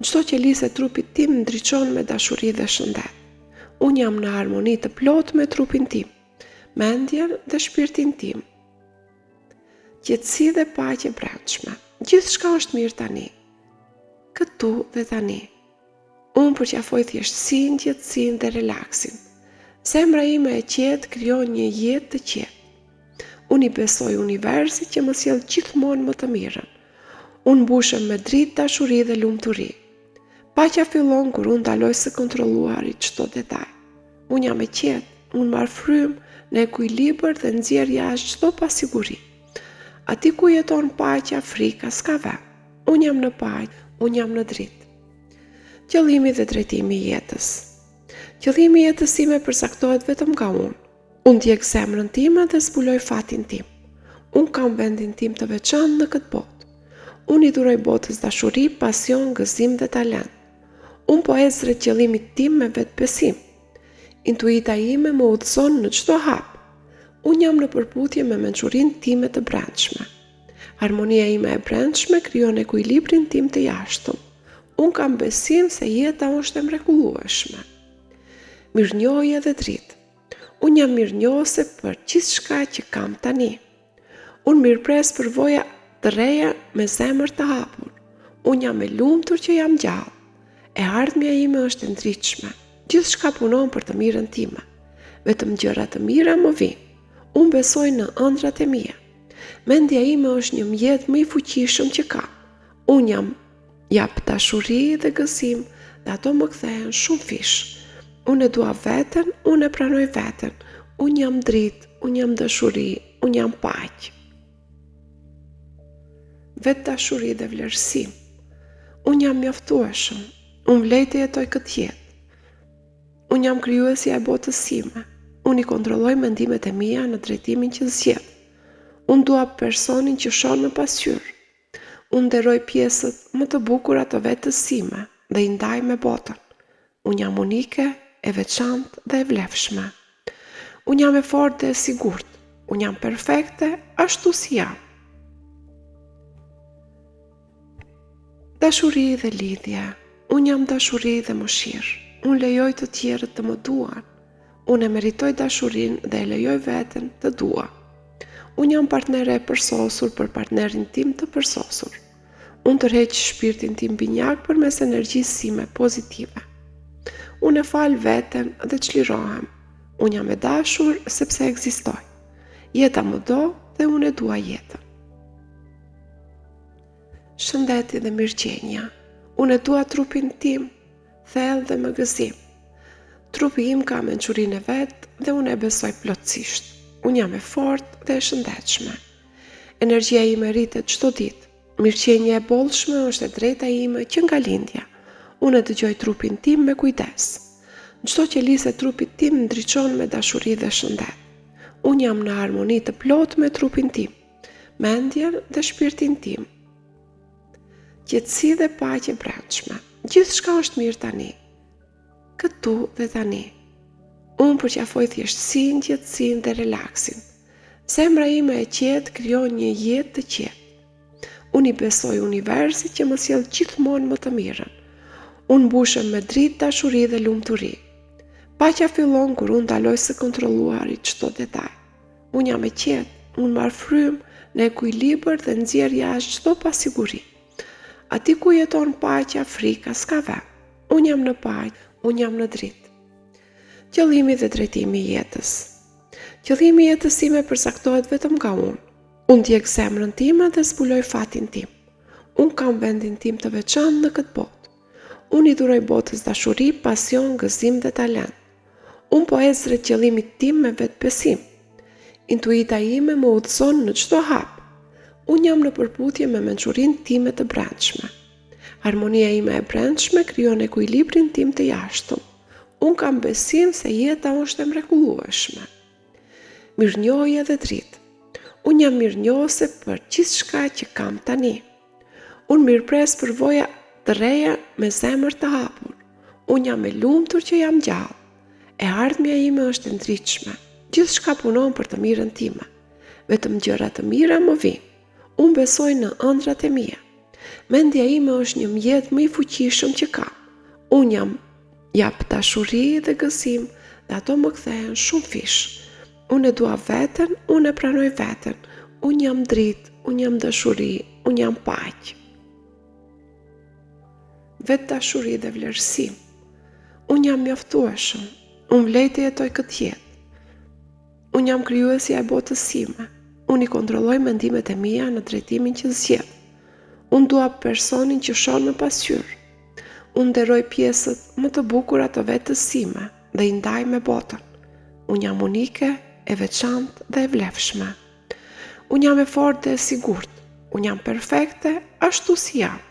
Çdo qelisë e trupit tim ndriçon me dashuri dhe shëndet. Unë jam në harmoni të plotë me trupin tim, mendjen dhe shpirtin tim. Qetësi dhe paqe brendshme. Gjithçka është mirë tani. Këtu dhe tani. Unë përqafoj thjeshtësinë, qetësinë dhe relaksin. Zemra ime e qetë krijon një jetë të qetë. Unë i besoj universit që më sjell gjithmonë më të mirën. Unë mbushem me dritë, dashuri dhe lumturi. Paqja fillon kur unë ndaloj së kontrolluari çdo detaj. Unë jam e qetë, unë marr frymë në ekuilibër dhe nxjerr jashtë çdo pasiguri. Aty ku jeton paqja, frika s'ka vend. Unë jam në paqe, unë jam në dritë. Qëllimi dhe drejtimi i jetës. Qëllimi i jetës sime përcaktohet vetëm nga unë. Unë ndjek zemrën time dhe zbuloj fatin tim. Unë kam vendin tim të veçantë në këtë botë. Unë i dhuroj botës dashuri, pasion, gëzim dhe talent. Unë po ec drejt qëllimit tim me vetbesim. Intuita ime më udhëzon në çdo hap. Unë jam në përputhje me mençurinë time të brendshme. Harmonia ime e brendshme krijon ekuilibrin tim të jashtëm. Unë kam besim se jeta është e mrekullueshme. Mirënjohje dhe dritë. Unë jam mirënjohëse për gjithçka që kam tani. Unë mirëpres përvoja të reja me zemër të hapur. Unë jam e lumtur që jam gjallë. E ardhmja ime është e ndritshme. Gjithçka punon për të mirën time. Vetëm gjëra të mira më vijnë. Unë besoj në ëndrat e mia. Mendja ime është një mjet më i fuqishëm që kam. Unë jap dashuri dhe gëzim dhe ato më kthehen shumë fish. Unë e dua veten, unë e pranoj veten. Unë jam dritë, unë jam dashuri, unë jam paqë. Vetë dashuri dhe vlerësim. Unë jam mjaftueshëm, unë vlej të jetoj këtë jetë. Unë jam krijuesja e botës sime. Unë i kontrolloj mendimet e mia në drejtimin që zgjedh. Unë dua personin që shon në pasqyrë. Unë nderoj pjesët më të bukura të vetës sime dhe i ndaj me botën. Unë jam unike, e veçantë dhe e vlefshme. Unë jam e fortë dhe e sigurt. Unë jam perfekte ashtu si jam. Dashuri dhe lidhje. Unë jam dashuri dhe mëshirë. Unë lejoj të tjerët të më duan. Unë e meritoj dashurinë dhe e lejoj veten të dua. Unë jam partnere e përsosur për partnerin tim të përsosur. Unë tërheq shpirtin tim binjak përmes energjisë sime pozitive. Unë e fal veten dhe çlirohem. Unë jam e dashur sepse ekzistoj. Jeta më do dhe unë e dua jetën. Shëndeti dhe mirëqenia. Unë e dua trupin tim, thellë dhe me gëzim. Trupi im ka mençurinë e vet dhe unë e besoj plotësisht. Unë jam e fortë dhe e shëndetshme. Energjia ime rritet çdo ditë. Mirëqenia e bollshme është e drejta ime që nga lindja. Unë e dëgjoj trupin tim me kujdes. Çdo qelisë e trupit tim ndriçon me dashuri dhe shëndet. Unë jam në harmoni të plotë me trupin tim, mendjen dhe shpirtin tim. Qetësi dhe paqe brendshme. Gjithçka është mirë tani, këtu dhe tani. Unë përqafoj thjeshtësinë, qetësinë dhe relaksin. Zemra ime e qetë krijon një jetë të qetë. Unë i besoj universit që më sjell gjithmonë më të mirën. Unë mbushem me dritë, dashuri dhe lumturi. Paqja fillon kur unë ndaloj së kontrolluari çdo detaj. Unë jam e qetë, unë marr frymë në ekuilibër dhe nxjerr jashtë çdo pasiguri. Aty ku jeton paqja, frika s'ka vend. Unë jam në paqe, unë jam në dritë. Qëllimi dhe drejtimi i jetës. Qëllimi i jetës time përcaktohet vetëm nga unë. Unë ndjek zemrën time dhe zbuloj fatin tim. Unë kam vendin tim të veçantë në këtë botë. Unë i duroj botës dashuri, pasion, gëzim dhe talent. Unë po ec drejt qëllimit tim me vetbesim. Intuita ime më udhëzon në çdo hap. Unë jam në përputhje me mençurinë time të brendshme. Harmonia ime e brendshme krijon ekuilibrin tim të jashtëm. Unë kam besim se jeta është e mrekullueshme. Mirënjohje dhe dritë. Unë jam mirënjohëse për gjithçka që kam tani. Unë mirëpres për voja të reja me zemër të hapur. Unë jam e lumtur që jam gjallë. E ardhmja ime është e ndritshme. Gjithçka punon për të mirën time. Vetëm gjëra të mira më vijnë. Unë besoj në ëndrat e mia. Mendja ime është një mjet më i fuqishëm që kam. Unë jap dashuri dhe gëzim dhe ato më kthehen shumë fish. Unë e dua veten, unë e pranoj veten. Unë jam dritë, unë jam dashuri, unë jam paqe. Vetë dashuri dhe vlerësim. Unë jam mjaftueshëm. Unë vlej të jetoj këtë jetë. Unë jam krijuesja e botës sime. Unë i kontrolloj mendimet e mia në drejtimin që zgjedh. Unë dua personin që shon në pasqyrë. Unë nderoj pjesët më të bukura të vetës sime dhe i ndaj me botën. Unë jam unike, e veçantë dhe e vlefshme. Unë jam e fortë dhe e sigurt. Unë jam perfekte ashtu si jam.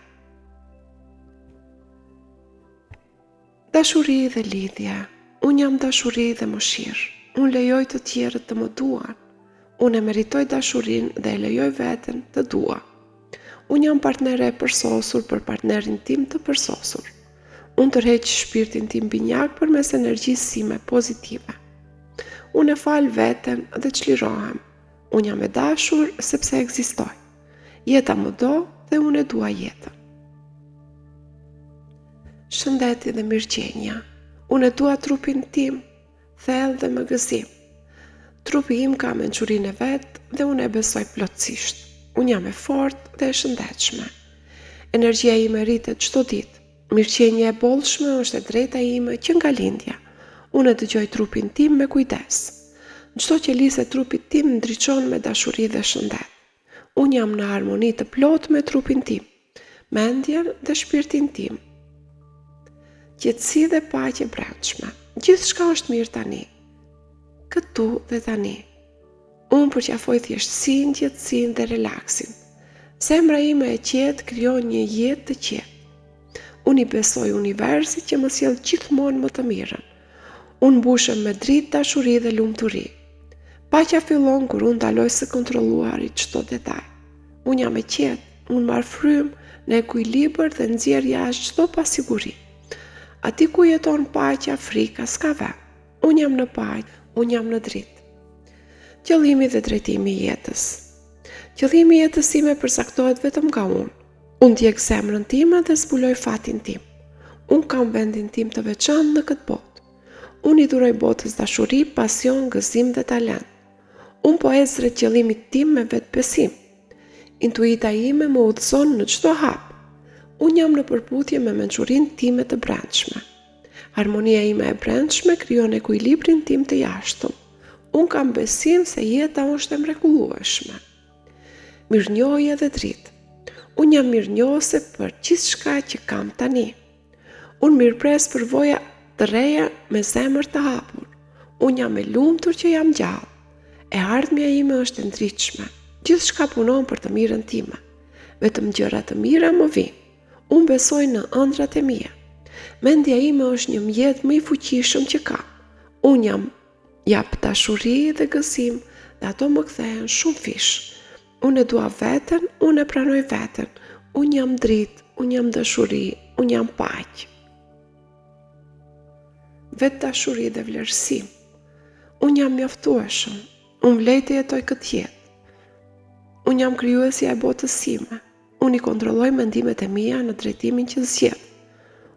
Dashuri dhe lidhje. Unë jam dashuri dhe mëshirë. Unë lejoj të tjerët të më duan. Unë e meritoj dashurinë dhe e lejoj veten të dua. Unë jam partnere e përsosur për partnerin tim të përsosur. Unë tërheq shpirtin tim binjak përmes energjisë sime pozitive. Unë e fal veten dhe çlirohem. Unë jam e dashur sepse ekzistoj. Jeta më do dhe unë e dua jetën. Shëndeti dhe mirëqenia. Unë e dua trupin tim, thellë dhe me gëzim. Trupi im ka mençurinë e vet dhe unë e besoj plotësisht. Unë jam e fortë dhe e shëndetshme. Energjia ime rritet çdo ditë. Mirëqenia e bollshme është e drejta ime që nga lindja. Unë e dëgjoj trupin tim me kujdes. Çdo qelisë e trupit tim ndriçon me dashuri dhe shëndet. Unë jam në harmoni të plotë me trupin tim, mendjen dhe shpirtin tim. Qetësi dhe paqe brendshme. Gjithçka është mirë tani, këtu dhe tani. Unë përqafoj thjeshtësinë, qetësinë dhe relaksin. Zemra ime e qetë krijon një jetë të qetë. Unë i besoj universit që më sjell gjithmonë më të mirën. Unë mbushem me dritë, dashuri dhe lumturi. Paqja fillon kur unë ndaloj së kontrolluari çdo detaj. Unë jam e qetë, unë marr frymë në ekuilibër dhe nxjerr jashtë çdo pasiguri. Aty ku jeton paqja, frika s'ka vend. Unë jam në paqe, unë jam në dritë. Qëllimi dhe drejtimi i jetës. Qëllimi i jetës time përcaktohet vetëm nga unë. Unë ndjek zemrën time dhe zbuloj fatin tim. Unë kam vendin tim të veçantë në këtë botë. Unë i duroj botës dashuri, pasion, gëzim dhe talent. Unë po ec drejt qëllimit tim me vetbesim. Intuita ime më udhëzon në çdo hap. Unë jam në përputhje me mençurinë time të brendshme. Harmonia ime e brendshme krijon ekuilibrin tim të jashtëm. Unë kam besim se jeta është e mrekullueshme. Mirënjohje dhe dritë. Unë jam mirënjohëse për gjithçka që kam tani. Unë mirëpres për voja të reja me zemër të hapur. Unë jam e lumtur që jam gjallë. E ardhmja ime është e ndritshme. Gjithçka punon për të mirën time. Vetëm gjëra të mira më vijnë. Unë besoj në ëndrat e mia. Mendja ime është një mjet më i fuqishëm që kam. Unë jap dashuri dhe gëzim dhe ato më kthehen shumë fish. Unë e dua veten, unë e pranoj veten. Unë jam dritë, unë jam dashuri, unë jam paqë. Vetë dashuri dhe vlerësim. Unë jam mjaftueshëm, unë vlej të jetoj këtë jetë. Unë jam krijuesja e botës sime. Unë i kontrolloj mendimet e mia në drejtimin që zgjedh.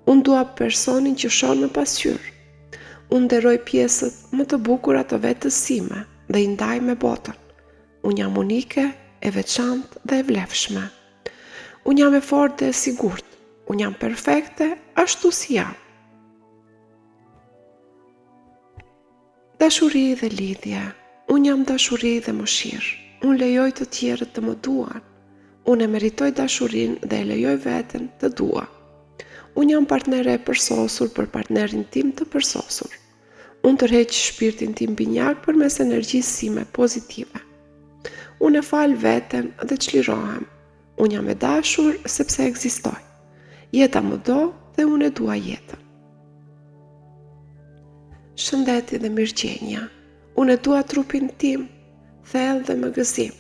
Unë dua personin që shon në pasqyrë. Unë nderoj pjesët më të bukura të vetës sime dhe i ndaj me botën. Unë jam unike, e veçantë dhe e vlefshme. Unë jam e fortë dhe e sigurt. Unë jam perfekte ashtu si jam. Dashuri dhe lidhje. Unë jam dashuri dhe mëshirë. Unë lejoj të tjerët të më duan. Unë e meritoj dashurinë dhe e lejoj veten të dua. Unë jam partnere e përsosur për partnerin tim të përsosur. Unë tërheq shpirtin tim binjak përmes energjisë sime pozitive. Unë e fal veten dhe çlirohem. Unë jam e dashur sepse ekzistoj. Jeta më do dhe unë e dua jetën. Shëndeti dhe mirëqenia. Unë e dua trupin tim, thellë dhe më gëzim.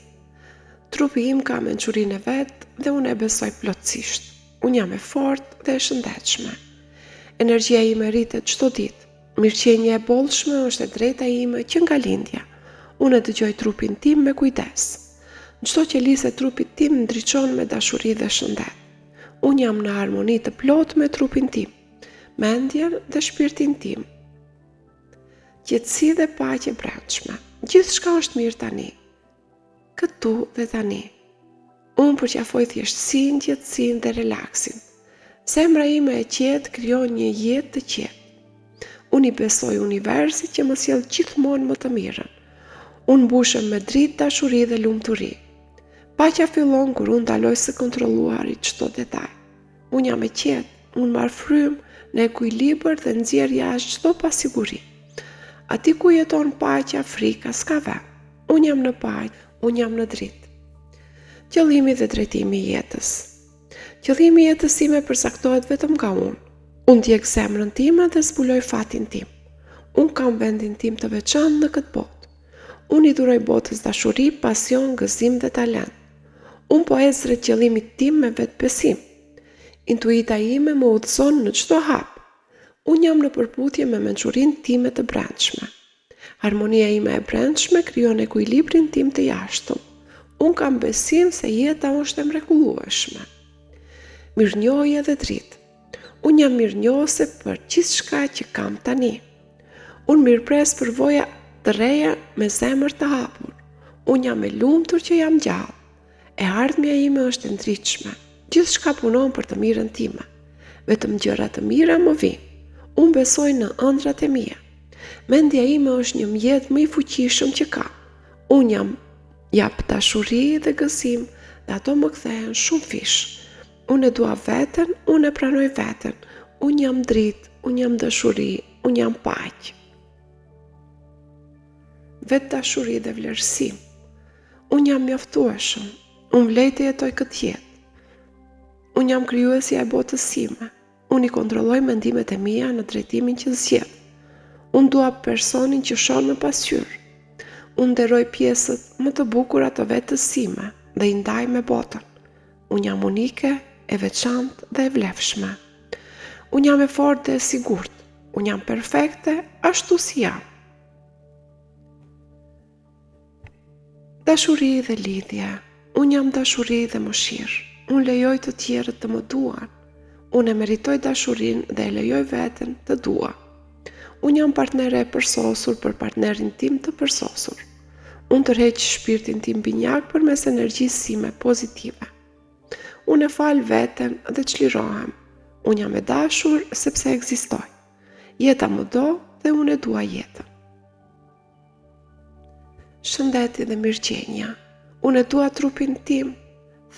Trupi im ka mençurinë e vet dhe unë e besoj plotësisht. Unë jam e fortë dhe e shëndetshme. Energjia ime rritet çdo ditë. Mirëqenia e bollshme është e drejta ime që nga lindja. Unë e dëgjoj trupin tim me kujdes. Çdo qelisë e trupit tim ndriçon me dashuri dhe shëndet. Unë jam në harmoni të plotë me trupin tim, mendjen dhe shpirtin tim. Qetësi dhe paqe brendshme. Gjithçka është mirë tani. Këtu dhe tani. Unë përqafoj thjeshtësinë, qetësinë dhe relaksin. Zemra ime e qetë krijon një jetë të qetë. Unë i besoj universit që më sjell gjithmonë më të mirën. Unë mbushem me dritë, dashuri dhe lumturi. Paqja fillon kur unë ndaloj së kontrolluari çdo detaj. Unë jam e qetë, unë marr frymë në ekuilibër dhe nxjerr jashtë çdo pasiguri. Ati ku jeton paqja, frika s'ka vend. Unë jam në paqe, unë jam në dritë. Qëllimi dhe drejtimi i jetës. Qëllimi i jetës sime përcaktohet vetëm nga unë. Unë ndjek zemrën time dhe zbuloj fatin tim. Unë kam vendin tim të veçantë në këtë botë. Unë i dhuroj botës dashuri, pasion, gëzim dhe talent. Unë po ec drejt qëllimit tim me vetbesim. Intuita ime më udhëzon në çdo hap. Unë jam në përputhje me mençurinë time të brendshme. Harmonia ime e brendshme krijon ekuilibrin tim të jashtëm. Unë kam besim se jeta është e mrekullueshme. Mirënjohje dhe dritë. Unë jam mirënjohëse për gjithçka që kam tani. Unë mirëpres përvoja të reja me zemër të hapur. Unë jam e lumtur që jam gjallë. E ardhmja ime është e ndritshme. Gjithçka punon për të mirën time. Vetëm gjëra të mira më vijnë. Unë besoj në ëndrat e mia. Mendja ime është një mjet më i fuqishëm që kam. Unë jap dashuri dhe gëzim dhe ato më kthehen shumë fish. Unë e dua veten, unë e pranoj veten. Unë jam dritë, unë jam dashuri, unë jam paqë. Vetë dashuri dhe vlerësim. Unë jam mjaftueshëm, unë vlej të jetoj këtë jetë. Unë jam krijuesja e botës sime. Unë i kontrolloj mendimet e mia në drejtimin që zgjedh. Unë dua personin që shon në pasqyrë. Unë nderoj pjesët më të bukura të vetës sime dhe i ndaj me botën. Unë jam unike, e veçantë dhe e vlefshme. Unë jam e fortë dhe e sigurt. Unë jam perfekte ashtu si jam. Dashuri dhe lidhje. Unë jam dashuri dhe mëshirë. Unë lejoj të tjerët të më duan. Unë e meritoj dashurinë dhe e lejoj veten të dua. Unë jam partnere e përsosur për partnerin tim të përsosur. Unë tërheq shpirtin tim binjak përmes energjisë sime pozitive. Unë e fal veten dhe çlirohem. Unë jam e dashur sepse ekzistoj. Jeta më do dhe unë e dua jetën. Shëndeti dhe mirëqenia. Unë e dua trupin tim,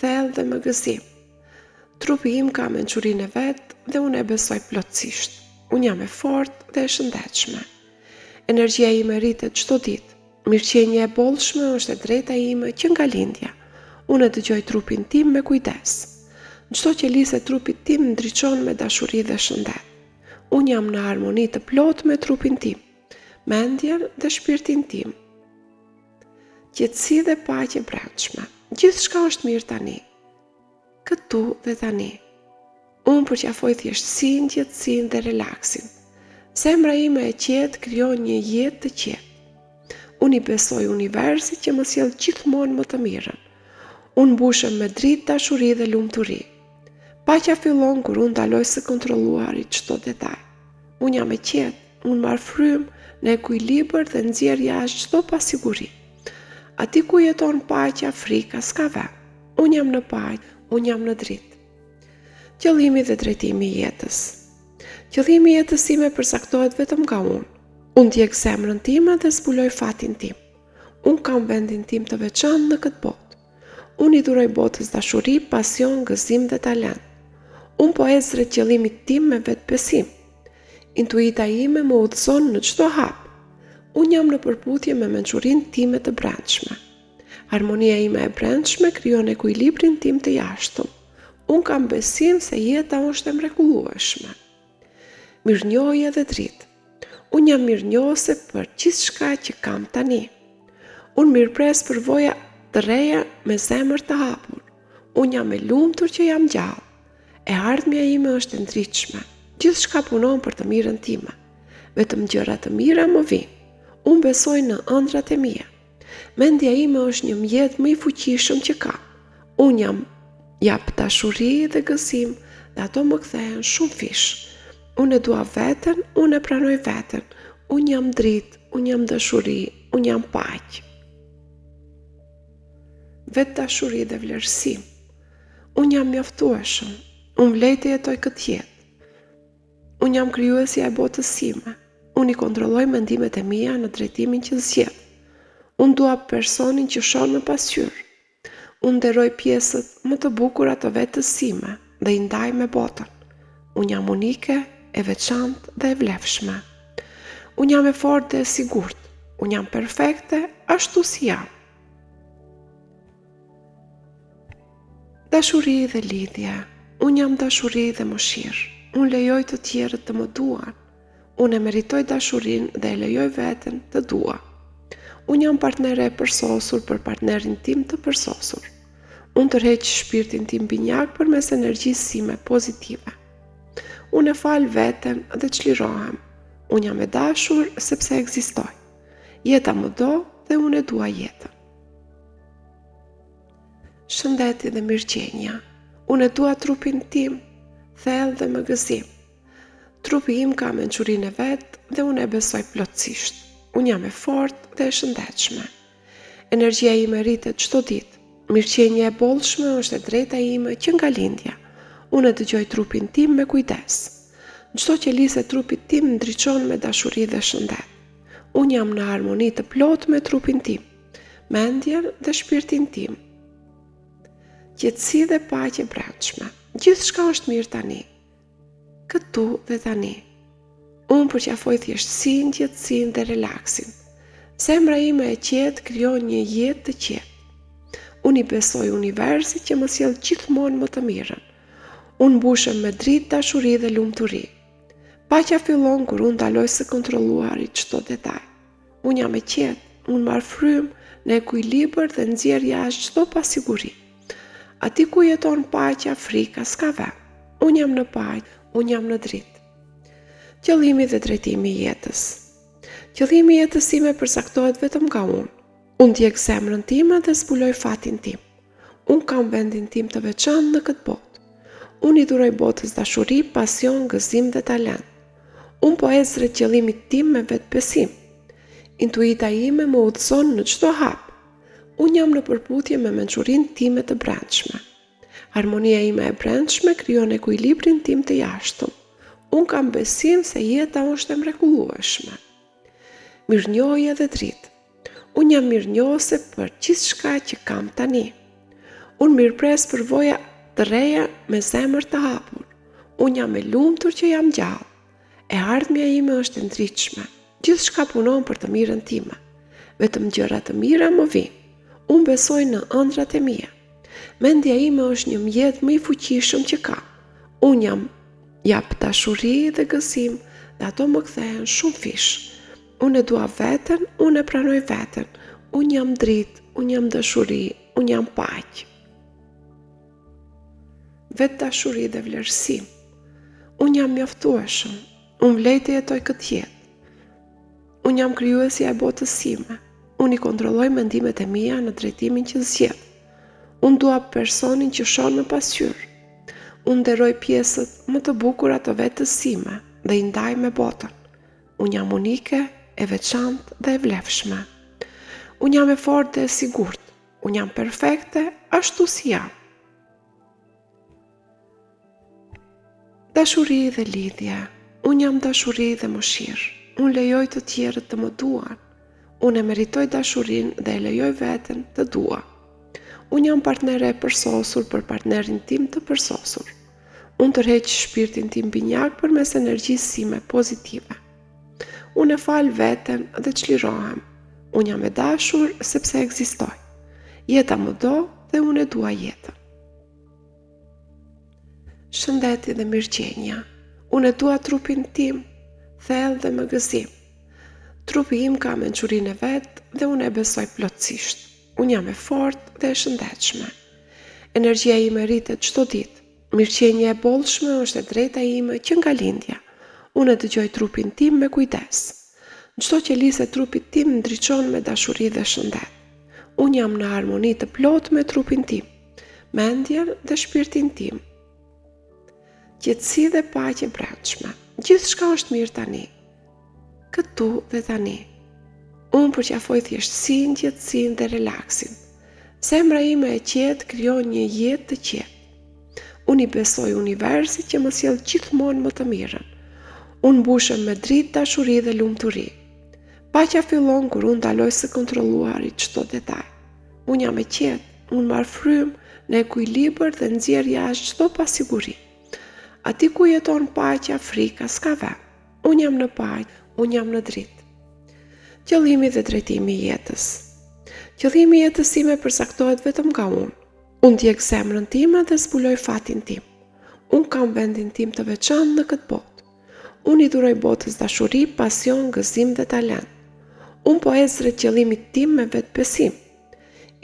thellë dhe më gëzim. Trupi im ka mençurinë e vet dhe unë e besoj plotësisht. Unë jam e fortë dhe e shëndetshme. Energjia ime rritet çdo ditë. Mirëqenia e bollshme është e drejta ime që nga lindja. Unë e dëgjoj trupin tim me kujdes. Çdo qelisë e trupit tim ndriçon me dashuri dhe shëndet. Unë jam në harmoni të plotë me trupin tim, mendjen dhe shpirtin tim. Qetësi dhe paqe brendshme. Gjithçka është mirë tani. Këtu dhe tani. Unë përqafoj thjeshtësinë, qetësinë dhe relaksin. Zemra ime e qetë krijon një jetë të qetë. Unë i besoj universit që më sjell gjithmonë më të mirën. Unë mbushem me dritë, dashuri dhe lumturi. Paqja fillon kur unë ndaloj së kontrolluari çdo detaj. Unë jam e qetë, unë marr frymë në ekuilibër dhe nxjerr jashtë çdo pasiguri. Aty ku jeton paqja, frika s'ka vend. Unë jam në paqe, unë jam në dritë. Qëllimi dhe drejtimi i jetës. Qëllimi i jetës time përcaktohet vetëm nga unë. Unë ndjek zemrën time dhe zbuloj fatin tim. Unë kam vendin tim të veçantë në këtë botë. Unë i duroj botës dashuri, pasion, gëzim dhe talent. Unë po ec drejt qëllimit tim me vetbesim. Intuita ime më udhëzon në çdo hap. Unë jam në përputhje me mençurinë time të brendshme. Harmonia ime e brendshme krijon ekuilibrin tim të jashtëm. Unë kam besim se jeta është e mrekullueshme. Mirënjohje dhe dritë. Unë jam mirënjohëse për gjithçka që kam tani. Unë mirëpres për voja të reja me zemër të hapur. Unë jam e lumtur që jam gjallë. E ardhmja ime është e ndritshme. Gjithçka punon për të mirën time. Vetëm gjëra të mira më vijnë. Unë besoj në ëndrat e mia. Mendja ime është një mjet më i fuqishëm që kam. Unë jap dashuri dhe gëzim dhe ato më kthehen shumë fish. Unë e dua veten, unë e pranoj veten. Unë jam dritë, unë jam dashuri, unë jam paqë. Vetë dashuri dhe vlerësim. Unë jam mjaftueshëm. Unë vlej të jetoj këtë jetë. Unë jam krijuesja e botës sime. Unë i kontrolloj mendimet e mia në drejtimin që zgjedh. Unë dua personin që shon në pasqyrë. Unë nderoj pjesët më të bukura të vetës sime dhe i ndaj me botën. Unë jam unike, e veçantë dhe e vlefshme. Unë jam e fortë dhe e sigurt. Unë jam perfekte ashtu si jam. Dashuri dhe lidhje. Unë jam dashuri dhe mëshirë. Unë lejoj të tjerët të më duan. Unë e meritoj dashurinë dhe e lejoj veten të dua. Unë jam partnere e përsosur për partnerin tim të përsosur. Unë tërheq shpirtin tim binjak përmes energjisë sime pozitive. Unë e fal veten dhe çlirohem. Unë jam e dashur sepse ekzistoj. Jeta më do dhe unë e dua jetën. Shëndeti dhe mirëqenia. Unë e dua trupin tim, thellë dhe me gëzim. Trupi im ka mençurinë e vet dhe unë e besoj plotësisht. Unë jam e fortë dhe e shëndetshme. Energjia ime rritet çdo ditë. Mirëqenia e bollshme është e drejta ime që nga lindja. Unë e dëgjoj trupin tim me kujdes. Çdo qelisë e trupit tim ndriçon me dashuri dhe shëndet. Unë jam në harmoni të plotë me trupin tim, mendjen dhe shpirtin tim. Qetësi dhe paqe brendshme. Gjithçka është mirë tani. Këtu dhe tani. Unë përqafoj thjeshtësinë, qetësinë dhe relaksin. Zemra ime e qetë krijon një jetë të qetë. Unë i besoj universit që më sjell gjithmonë më të mirën. Unë mbushem me dritë, dashuri dhe lumturi. Paqja fillon kur unë ndaloj së kontrolluari çdo detaj. Unë jam e qetë, unë marr frymë në ekuilibër dhe nxjerr jashtë çdo pasiguri. Aty ku jeton paqja, frika s'ka vend. Unë jam në paqe, unë jam në dritë. Qëllimi dhe drejtimi i jetës. Qëllimi i jetës time përcaktohet vetëm nga unë. Unë ndjek zemrën time dhe zbuloj fatin tim. Unë kam vendin tim të veçantë në këtë botë. Unë i duroj botës dashuri, pasion, gëzim dhe talent. Unë po ec drejt qëllimit tim me vetbesim. Intuita ime më udhëzon në çdo hap. Unë jam në përputhje me mençurinë time të brendshme. Harmonia ime e brendshme krijon ekuilibrin tim të jashtëm. Unë kam besim se jeta është e mrekullueshme. Mirënjohje dhe dritë. Unë jam mirënjohëse për gjithçka që kam tani. Unë mirëpres për voja të reja me zemër të hapur. Unë jam e lumtur që jam gjallë. E ardhmja ime është e ndritshme. Gjithçka punon për të mirën time. Vetëm gjëra të mira më vijnë. Unë besoj në ëndrat e mia. Mendja ime është një mjet më i fuqishëm që kam. Unë jap dashuri dhe gëzim dhe ato më kthehen shumë fish. Unë e dua veten, unë e pranoj veten. Unë jam dritë, unë jam dashuri, unë jam paqë. Vetë dashuri dhe vlerësim. Unë jam mjaftueshëm, unë vlej të jetoj këtë jetë. Unë jam krijuesja e botës sime, unë i kontrolloj mendimet e mia në drejtimin që zgjedh. Unë dua personin që shon në pasqyrë. Unë nderoj pjesët më të bukura të vetës sime dhe i ndaj me botën. Unë jam unike, e veçantë dhe e vlefshme. Unë jam e fortë dhe e sigurt. Unë jam perfekte ashtu si jam. Dashuri dhe lidhje. Unë jam dashuri dhe mëshirë. Unë lejoj të tjerët të më duan. Unë e meritoj dashurinë dhe e lejoj veten të dua. Unë jam partnere e përsosur për partnerin tim të përsosur. Unë tërheq shpirtin tim binjak përmes energjisë sime pozitive. Unë e fal veten dhe çlirohem. Unë jam e dashur sepse ekzistoj. Jeta më do dhe unë e dua jetën. Shëndeti dhe mirëqenia. Unë e dua trupin tim, thellë dhe më gëzim. Trupi im ka mençurinë e vet dhe unë e besoj plotësisht. Unë jam e fortë dhe e shëndetshme. Energjia ime rritet çdo ditë. Mirëqenia e bollshme është e drejta ime që nga lindja. Unë e dëgjoj trupin tim me kujdes. Çdo qelisë e trupit tim ndriçon me dashuri dhe shëndet. Unë jam në harmoni të plotë me trupin tim, mendjen dhe shpirtin tim. Qetësi dhe paqe brendshme. Gjithçka është mirë tani. Këtu dhe tani. Unë përqafoj thjeshtësinë, qetësinë dhe relaksin. Zemra ime e qetë krijon një jetë të qetë. Unë i besoj universit që më sjell gjithmonë më të mirën. Unë mbushem me dritë, dashuri dhe lumturi. Paqja fillon kur unë ndaloj së kontrolluari çdo detaj. Unë jam e qetë, unë marr frymë në ekuilibër dhe nxjerr jashtë çdo pasiguri. Ati ku jeton paqja, frika s'ka vend. Unë jam në paqe, unë jam në dritë. Qëllimi dhe drejtimi i jetës. Qëllimi i jetës time përcaktohet vetëm nga unë. Unë ndjek zemrën time dhe zbuloj fatin tim. Unë kam vendin tim të veçantë në këtë botë. Unë i dhuroj botës dashuri, pasion, gëzim dhe talent. Unë po ec drejt qëllimit tim me vetbesim.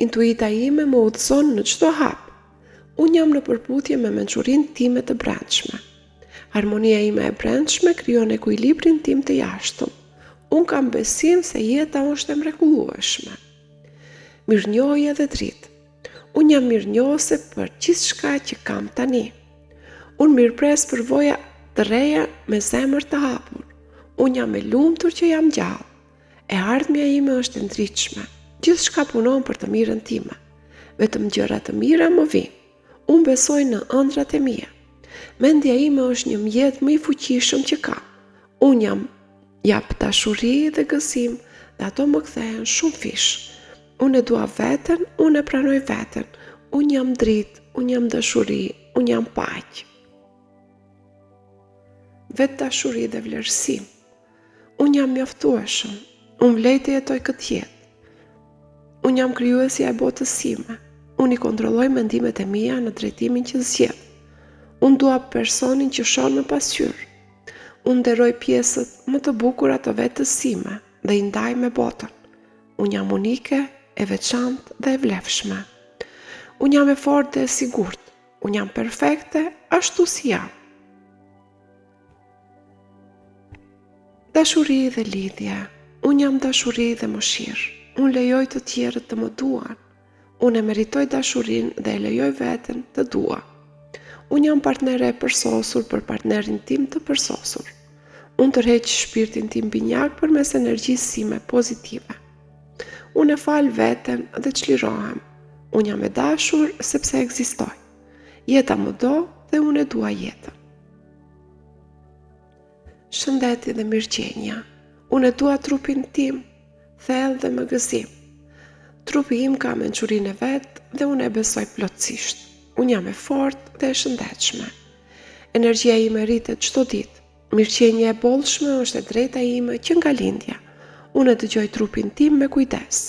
Intuita ime më udhëzon në çdo hap. Unë jam në përputhje me mençurinë time të brendshme. Harmonia ime e brendshme krijon ekuilibrin tim të jashtëm. Unë kam besim se jeta është e mrekullueshme. Mirënjohje dhe dritë. Unë jam mirënjohëse për gjithçka që kam tani. Unë mirëpres për voja të reja me zemër të hapur. Unë jam e lumtur që jam gjallë. E ardhmja ime është e ndritshme. Gjithçka punon për të mirën time. Vetëm gjëra të mira më vijnë. Unë besoj në ëndrat e mia. Mendja ime është një mjet më i fuqishëm që kam. Unë jap dashuri dhe gëzim dhe ato më kthehen shumë fish. Unë e dua veten, unë e pranoj veten. Unë jam dritë, unë jam dashuri, unë jam paqe. Vetë dashuri dhe vlerësim. Unë jam mjaftueshëm, unë vlej të jetoj këtë jetë. Unë jam krijuesja e botës sime. Unë i kontrolloj mendimet e mia në drejtimin që zgjedh. Unë dua personin që shon në pasqyrë. Unë nderoj pjesët më të bukura të vetës sime dhe i ndaj me botën. Unë jam unike, e veçantë dhe e vlefshme. Unë jam e fortë dhe e sigurt. Unë jam perfekte ashtu si jam. Dashuri dhe lidhje. Unë jam dashuri dhe mëshirë. Unë lejoj të tjerët të më duan. Unë e meritoj dashurinë dhe e lejoj veten të dua. Unë jam partnere e përsosur për partnerin tim të përsosur. Unë tërheq shpirtin tim binjak përmes energjisë sime pozitive. Unë e fal veten dhe çlirohem. Unë jam e dashur sepse ekzistoj. Jeta më do dhe unë e dua jetën. Shëndeti dhe mirëqenia. Unë e dua trupin tim, thellë dhe më gëzim. Trupi im ka mençurinë e vet dhe unë e besoj plotësisht. Unë jam e fortë dhe e shëndetshme. Energjia ime rritet çdo ditë. Mirëqenia e bollshme është e drejta ime që nga lindja. Unë e dëgjoj trupin tim me kujdes.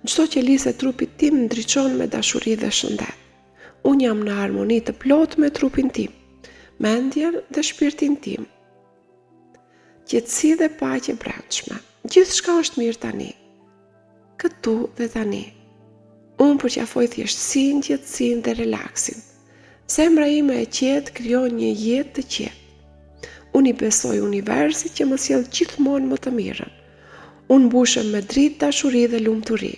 Çdo qelisë e trupit tim ndriçon me dashuri dhe shëndet. Unë jam në harmoni të plotë me trupin tim, mendjen dhe shpirtin tim. Qetësi dhe paqe brendshme. Gjithçka është mirë tani. Këtu dhe tani. Unë përqafoj thjeshtësinë, qetësinë dhe relaksin. Zemra ime e qetë krijon një jetë të qetë. Unë i besoj universit që më sjell gjithmonë më të mirën. Unë mbushem me dritë, dashuri dhe lumturi.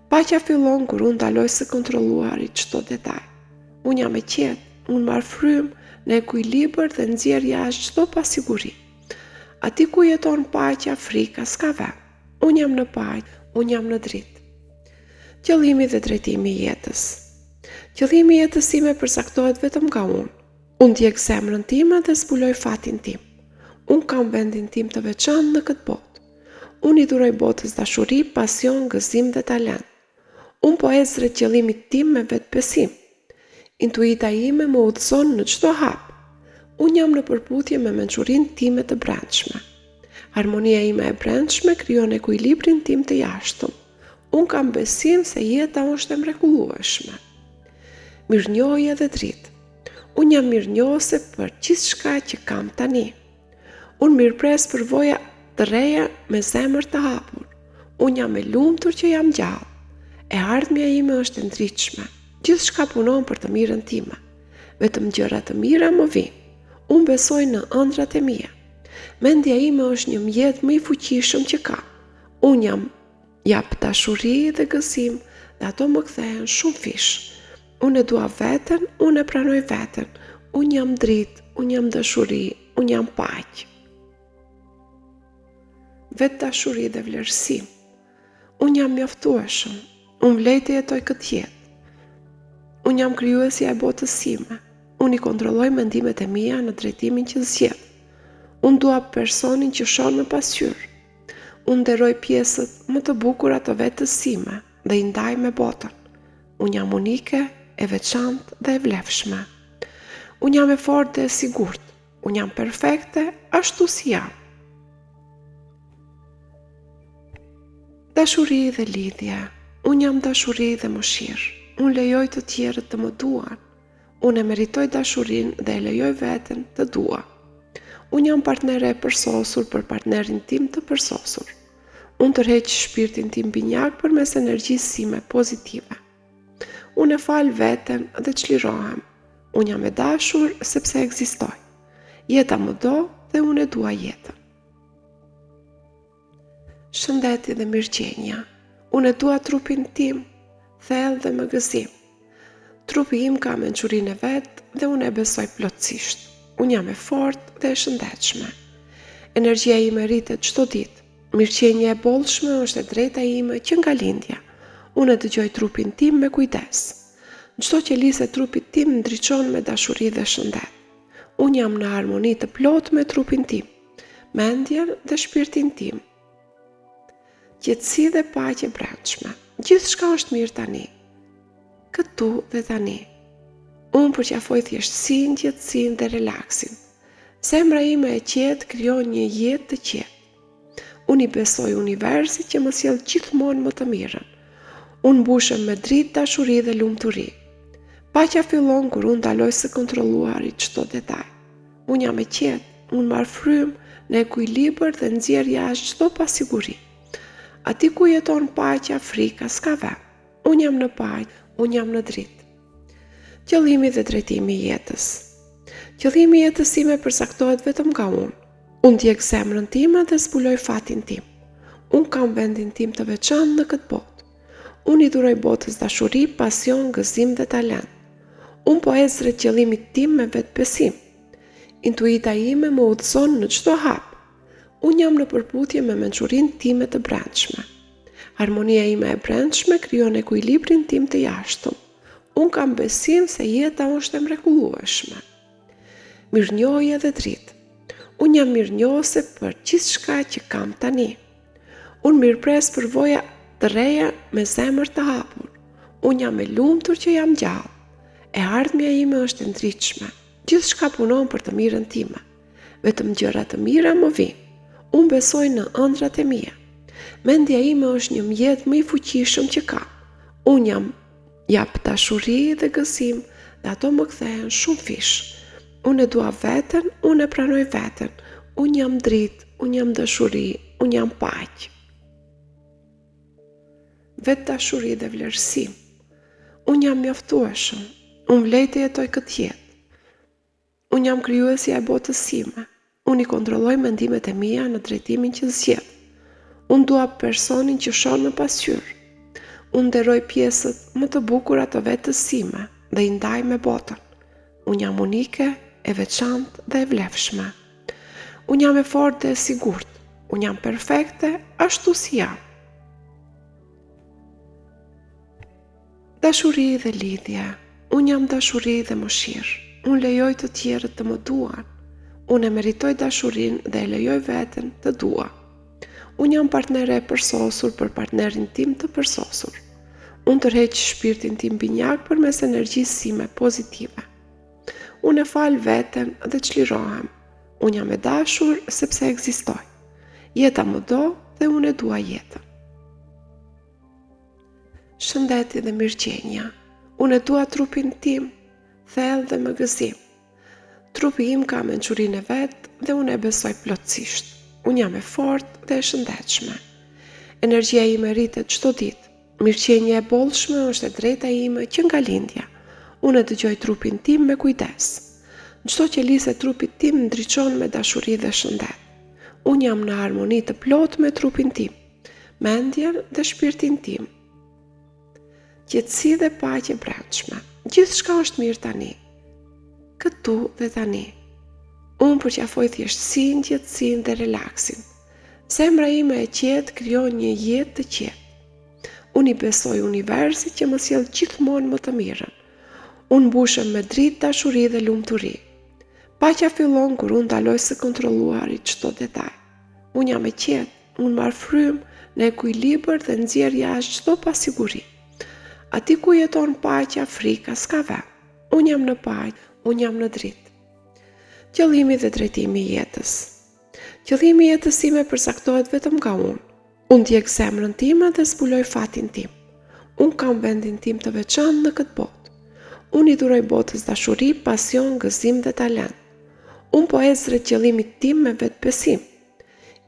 Paqja fillon kur unë ndaloj së kontrolluari çdo detaj. Unë jam e qetë, unë marr frymë në ekuilibër dhe nxjerr jashtë çdo pasiguri. Aty ku jeton paqja, frika s'ka vend. Unë jam në paqe, unë jam në dritë. Qëllimi dhe drejtimi i jetës. Qëllimi i jetës time përcaktohet vetëm nga unë. Unë ndjek zemrën time dhe zbuloj fatin tim. Unë kam vendin tim të veçantë në këtë botë. Unë i duroj botës dashuri, pasion, gëzim dhe talent. Unë po ec drejt qëllimit tim me vetbesim. Intuita ime më udhëzon në çdo hap. Unë jam në përputhje me mençurinë time të brendshme. Harmonia ime e brendshme krijon ekuilibrin tim të jashtëm. Unë kam besim se jeta është e mrekullueshme. Mirënjohje dhe dritë. Unë jam mirënjohëse për gjithçka që kam tani. Unë mirëpres për voja të reja me zemër të hapur. Unë jam e lumtur që jam gjallë. E ardhmja ime është e ndritshme. Gjithçka punon për të mirën time. Vetëm gjëra të mira më vijnë. Unë besoj në ëndrat e mia. Mendja ime është një mjet më i fuqishëm që kam. Unë jap dashuri dhe gëzim dhe ato më kthehen shumë fish. Unë e dua veten, unë e pranoj veten. Unë jam dritë, unë jam dashuri, unë jam paqë. Vetë dashuri dhe vlerësim. Unë jam mjaftueshëm. Unë vlej të jetoj këtë jetë. Unë jam krijuesja e botës sime. Unë i kontrolloj mendimet e mia në drejtimin që zgjedh. Unë dua personin që shon në pasqyrë. Unë nderoj pjesët më të bukura të vetës sime dhe i ndaj me botën. Unë jam unike, e veçantë dhe e vlefshme. Unë jam e fortë dhe e sigurt. Unë jam perfekte ashtu si jam. Dashuri dhe lidhje. Unë jam dashuri dhe mëshirë. Unë lejoj të tjerët të më duan. Unë e meritoj dashurinë dhe e lejoj veten të dua. Unë jam partnere e përsosur për partnerin tim të përsosur. Unë tërheq shpirtin tim binjak përmes energjisë sime pozitive. Unë e fal veten dhe çlirohem. Unë jam e dashur sepse ekzistoj. Jeta më do dhe unë e dua jetën. Shëndeti dhe mirëqenia. Unë e dua trupin tim, thellë dhe me gëzim. Trupi im ka mençurinë e vet dhe unë e besoj plotësisht. Unë jam e fortë dhe e shëndetshme. Energjia ime rritet çdo ditë. Mirëqenia e bollshme është e drejta ime që nga lindja. Unë e dëgjoj trupin tim me kujdes. Çdo qelisë e trupit tim ndriçon me dashuri dhe shëndet. Unë jam në harmoni të plotë me trupin tim, mendjen dhe shpirtin tim. Qetësi dhe paqe brendshme. Gjithçka është mirë tani. Këtu dhe tani. Unë përqafoj thjeshtësinë, qetësinë dhe relaksin. Zemra ime e qetë krijon një jetë të qetë. Unë i besoj universit që më sjell gjithmonë më të mirën. Unë mbushem me dritë, dashuri dhe lumturi. Paqja fillon kur unë ndaloj së kontrolluari çdo detaj. Unë jam e qetë, unë marr frymë në ekuilibër dhe nxjerr jashtë çdo pasiguri. Aty ku jeton paqja, frika s'ka vend. Unë jam në paqe, unë jam në dritë. Qëllimi dhe drejtimi i jetës. Qëllimi i jetës time përcaktohet vetëm nga unë. Unë ndjek zemrën time dhe zbuloj fatin tim. Unë kam vendin tim të veçantë në këtë botë. Unë i duroj botës dashuri, pasion, gëzim dhe talent. Unë po ec drejt qëllimit tim me vetbesim. Intuita ime më udhëzon në çdo hap. Unë jam në përputhje me mençurinë time të brendshme. Harmonia ime e brendshme krijon ekuilibrin tim të jashtëm. Unë kam besim se jeta është e mrekullueshme. Mirënjohje dhe dritë. Unë jam mirënjohëse për gjithçka që kam tani. Unë mirëpres për voja të reja me zemër të hapur. Unë jam e lumtur që jam gjallë. E ardhmja ime është e ndritshme. Gjithçka punon për të mirën time. Vetëm gjëra të mira më vijnë. Unë besoj në ëndrat e mia. Mendja ime është një mjet më i fuqishëm që kam. Unë jap dashuri dhe gëzim dhe ato më kthehen shumë fish. Unë e dua veten, unë e pranoj veten. Unë jam dritë, unë jam dashuri, unë jam paqë. vetë dashuri dhe vlerësim. Unë jam mjaftueshëm, unë vlej të jetoj këtë jetë. Unë jam krijuesja e botës sime. Unë i kontrolloj mendimet e mia në drejtimin që zgjedh. Unë dua personin që shon në pasqyrë. Unë nderoj pjesët më të bukura të vetës sime dhe i ndaj me botën. Unë jam unike, e veçantë dhe e vlefshme. Unë jam e fortë dhe e sigurt. Unë jam perfekte ashtu si jam. Dashuri dhe lidhje. Unë jam dashuri dhe mëshirë. Unë lejoj të tjerët të më duan. Unë e meritoj dashurinë dhe e lejoj veten të dua. Unë jam partnere e përsosur për partnerin tim të përsosur. Unë tërheq shpirtin tim binjak përmes energjisë sime pozitive. Unë e fal veten dhe çlirohem. Unë jam e dashur sepse ekzistoj. Jeta më do dhe unë e dua jetën. Shëndeti dhe mirëqenia. Unë e dua trupin tim, thellë dhe me gëzim. Trupi im ka mençurinë e vet dhe unë e besoj plotësisht. Unë jam e fortë dhe e shëndetshme. Energjia ime rritet çdo ditë. Mirëqenia e bollshme është e drejta ime që nga lindja. Unë e dëgjoj trupin tim me kujdes. Çdo qelisë e trupit tim ndriçon me dashuri dhe shëndet. Unë jam në harmoni të plotë me trupin tim, mendjen dhe shpirtin tim. Qetësi dhe paqe brendshme. Gjithçka është mirë tani. Këtu dhe tani. Unë përqafoj thjeshtësinë, qetësinë dhe relaksin. Zemra ime e qetë krijon një jetë të qetë. Unë i besoj universit që më sjell gjithmonë më të mirën. Unë mbushem me dritë, dashuri dhe lumturi. Paqja fillon kur unë ndaloj së kontrolluari çdo detaj. Unë jam e qetë, unë marr frymë në ekuilibër dhe nxjerr jashtë çdo pasiguri. Aty ku jeton paqja, frika s'ka vend. Unë jam në paqe, unë jam në dritë. Qëllimi dhe drejtimi i jetës. Qëllimi i jetës time përcaktohet vetëm nga unë. Unë ndjek zemrën time dhe zbuloj fatin tim. Unë kam vendin tim të veçantë në këtë botë. Unë i dhuroj botës dashuri, pasion, gëzim dhe talent. Unë po ec drejt qëllimit tim me vetbesim.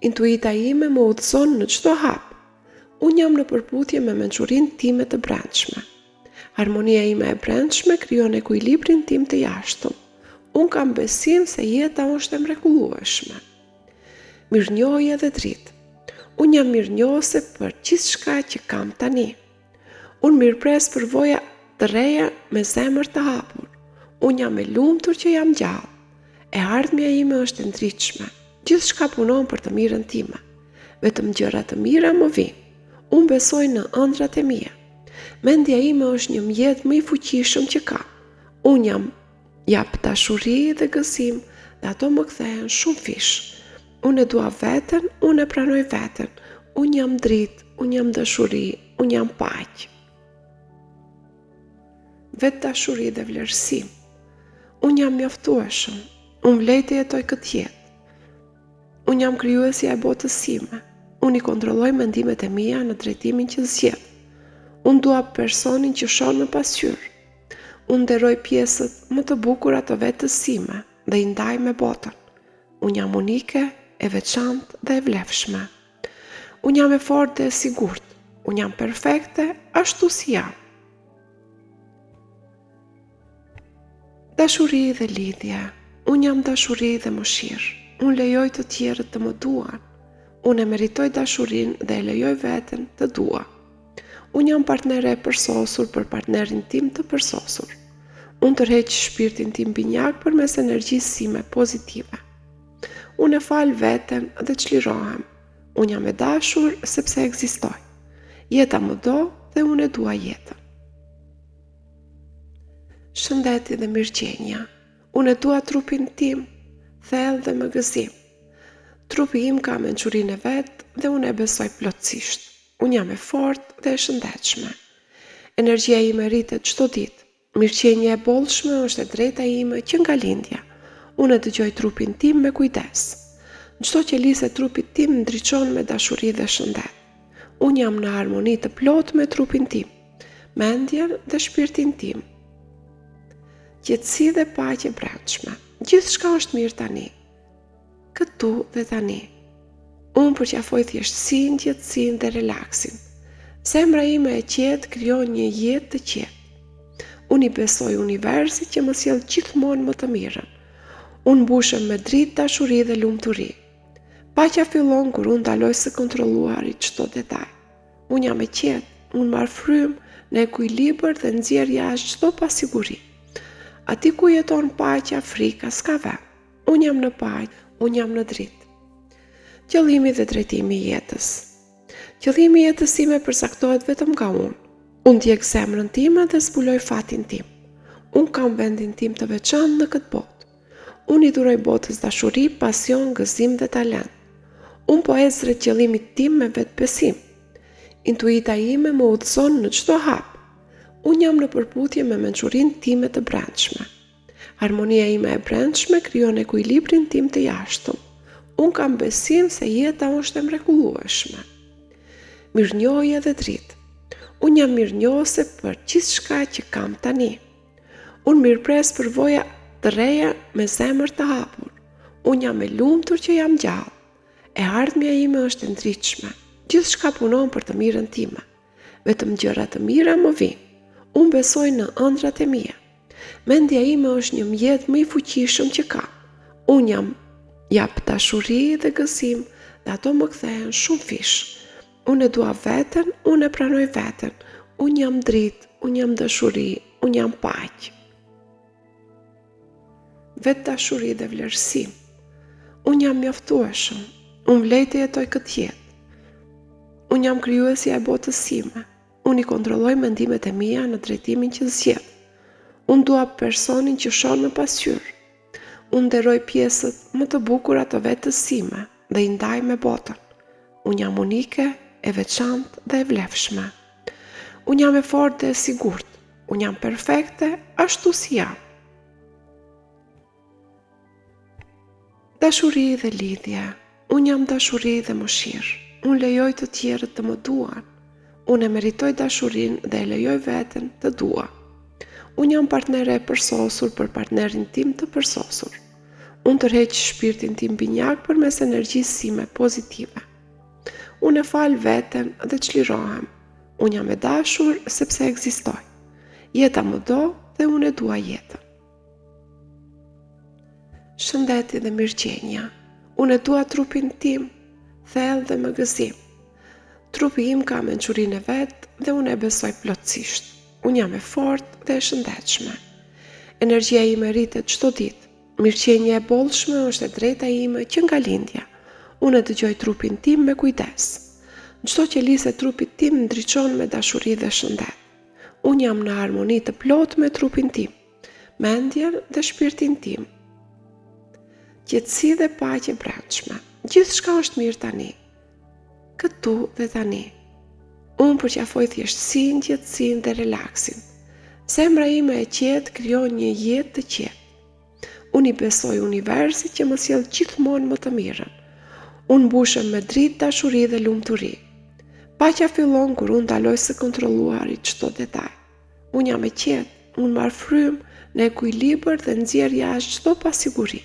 Intuita ime më udhëzon në çdo hap. Unë jam në përputhje me mençurinë time të brendshme. Harmonia ime e brendshme krijon ekuilibrin tim të jashtëm. Unë kam besim se jeta është e mrekullueshme. Mirënjohje dhe dritë. Unë jam mirënjohëse për gjithçka që kam tani. Unë mirëpres për voja të reja me zemër të hapur. Unë jam e lumtur që jam gjallë. E ardhmja ime është e ndritshme. Gjithçka punon për të mirën time. Vetëm gjëra të mira më vijnë. Unë besoj në ëndrat e mia. Mendja ime është një mjet më i fuqishëm që kam. Unë jap dashuri dhe gëzim dhe ato më kthehen shumë fish. Unë e dua veten, unë e pranoj veten. Unë jam dritë, unë jam dashuri, unë jam paqe. Vetë dashuri dhe vlerësim. Unë jam mjaftueshëm, unë vlej të jetoj këtë jetë. Unë jam krijuesja e botës sime. Unë i kontrolloj mendimet e mia në drejtimin që zgjedh. Unë dua personin që shon në pasqyrë. Unë nderoj pjesët më të bukura të vetës sime dhe i ndaj me botën. Unë jam unike, e veçantë dhe e vlefshme. Unë jam e fortë dhe e sigurt. Unë jam perfekte ashtu si jam. Dashuri dhe lidhje. Unë jam dashuri dhe mëshirë. Unë lejoj të tjerët të më duan. Unë e meritoj dashurinë dhe e lejoj veten të dua. Unë jam partnere e përsosur për partnerin tim të përsosur. Unë tërheq shpirtin tim binjak përmes energjisë sime pozitive. Unë e fal veten dhe çlirohem. Unë jam e dashur sepse ekzistoj. Jeta më do dhe unë e dua jetën. Shëndeti dhe mirëqenia. Unë e dua trupin tim, thellë dhe me gëzim. Trupi im ka mençurinë e vet dhe unë e besoj plotësisht. Unë jam e fortë dhe e shëndetshme. Energjia ime rritet çdo ditë. Mirëqenia e bollshme është e drejta ime që nga lindja. Unë e dëgjoj trupin tim me kujdes. Çdo qelisë e trupit tim ndriçon me dashuri dhe shëndet. Unë jam në harmoni të plotë me trupin tim, mendjen dhe shpirtin tim. Qetësi dhe paqe brendshme. Gjithçka është mirë tani. Këtu dhe tani. Unë përqafoj thjeshtësinë, qetësinë dhe relaksin. Zemra ime e qetë krijon një jetë të qetë. Unë i besoj universit që më sjell gjithmonë më të mirën. Unë mbushem me dritë, dashuri dhe lumturi. Paqja fillon kur unë ndaloj së kontrolluari çdo detaj. Unë jam e qetë, unë marr frymë në ekuilibër dhe nxjerr jashtë çdo pasiguri. Aty ku jeton paqja, frika s'ka vend. Unë jam në paqë, unë jam në dritë. Qëllimi dhe drejtimi i jetës. Qëllimi i jetës time përcaktohet vetëm nga unë. Unë ndjek zemrën time dhe zbuloj fatin tim. Unë kam vendin tim të veçantë në këtë botë. Unë i duroj botës dashuri, pasion, gëzim dhe talent. Unë po ec drejt qëllimit tim me vetbesim. Intuita ime më udhëzon në çdo hap. Unë jam në përputhje me mençurinë time të brendshme. Harmonia ime e brendshme krijon ekuilibrin tim të jashtëm. Unë kam besim se jeta është e mrekullueshme. Mirënjohje dhe dritë. Unë jam mirënjohëse për gjithçka që kam tani. Unë mirëpres përvoja të reja me zemër të hapur. Unë jam e lumtur që jam gjallë. E ardhmja ime është e ndritshme. Gjithçka punon për të mirën time. Vetëm gjëra të mira më vijnë. Unë besoj në ëndrat e mia. Mendja ime është një mjet më i fuqishëm që kam. Unë jap dashuri dhe gëzim dhe ato më kthehen shumë fish. Unë e dua veten, unë e pranoj veten. Unë jam dritë, unë jam dashuri, unë jam paqë. Vetë dashuri dhe vlerësim. Unë jam mjaftueshëm. Unë vlej të jetoj këtë jetë. Unë jam krijuesja e botës sime. Unë i kontrolloj mendimet e mia në drejtimin që zgjedh. Unë dua personin që shon në pasqyrë. Unë nderoj pjesët më të bukura të vetës sime dhe i ndaj me botën. Unë jam unike, e veçantë dhe e vlefshme. Unë jam e fortë dhe e sigurt. Unë jam perfekte ashtu si jam. Dashuri dhe lidhje. Unë jam dashuri dhe mëshirë. Unë lejoj të tjerët të më duan. Unë e meritoj dashurinë dhe e lejoj veten të dua. Unë jam partnere e përsosur për partnerin tim të përsosur. Unë tërheq shpirtin tim binjak përmes energjisë sime pozitive. Unë e fal veten dhe çlirohem. Unë jam e dashur sepse ekzistoj. Jeta më do dhe unë e dua jetën. Shëndeti dhe mirëqenia. Unë e dua trupin tim, thellë dhe me gëzim. Trupi im ka mençurinë e vet dhe unë e besoj plotësisht. Unë jam e fortë dhe e shëndetshme. Energjia ime rritet çdo ditë. Mirëqenia e bollshme është e drejta ime që nga lindja. Unë e dëgjoj trupin tim me kujdes. Çdo qelisë e trupit tim ndriçon me dashuri dhe shëndet. Unë jam në harmoni të plotë me trupin tim, mendjen dhe shpirtin tim. Qetësi dhe paqe brendshme. Gjithçka është mirë tani. Këtu dhe tani. Unë përqafoj thjeshtësinë, qetësinë dhe relaksin. Zemra ime e qetë krijon një jetë të qetë. Unë i besoj universit që më sjell gjithmonë më të mirën. Unë mbushem me dritë, dashuri dhe lumturi. Paqja fillon kur unë ndaloj së kontrolluari çdo detaj. Unë jam e qetë, unë marr frymë në ekuilibër dhe nxjerr jashtë çdo pasiguri.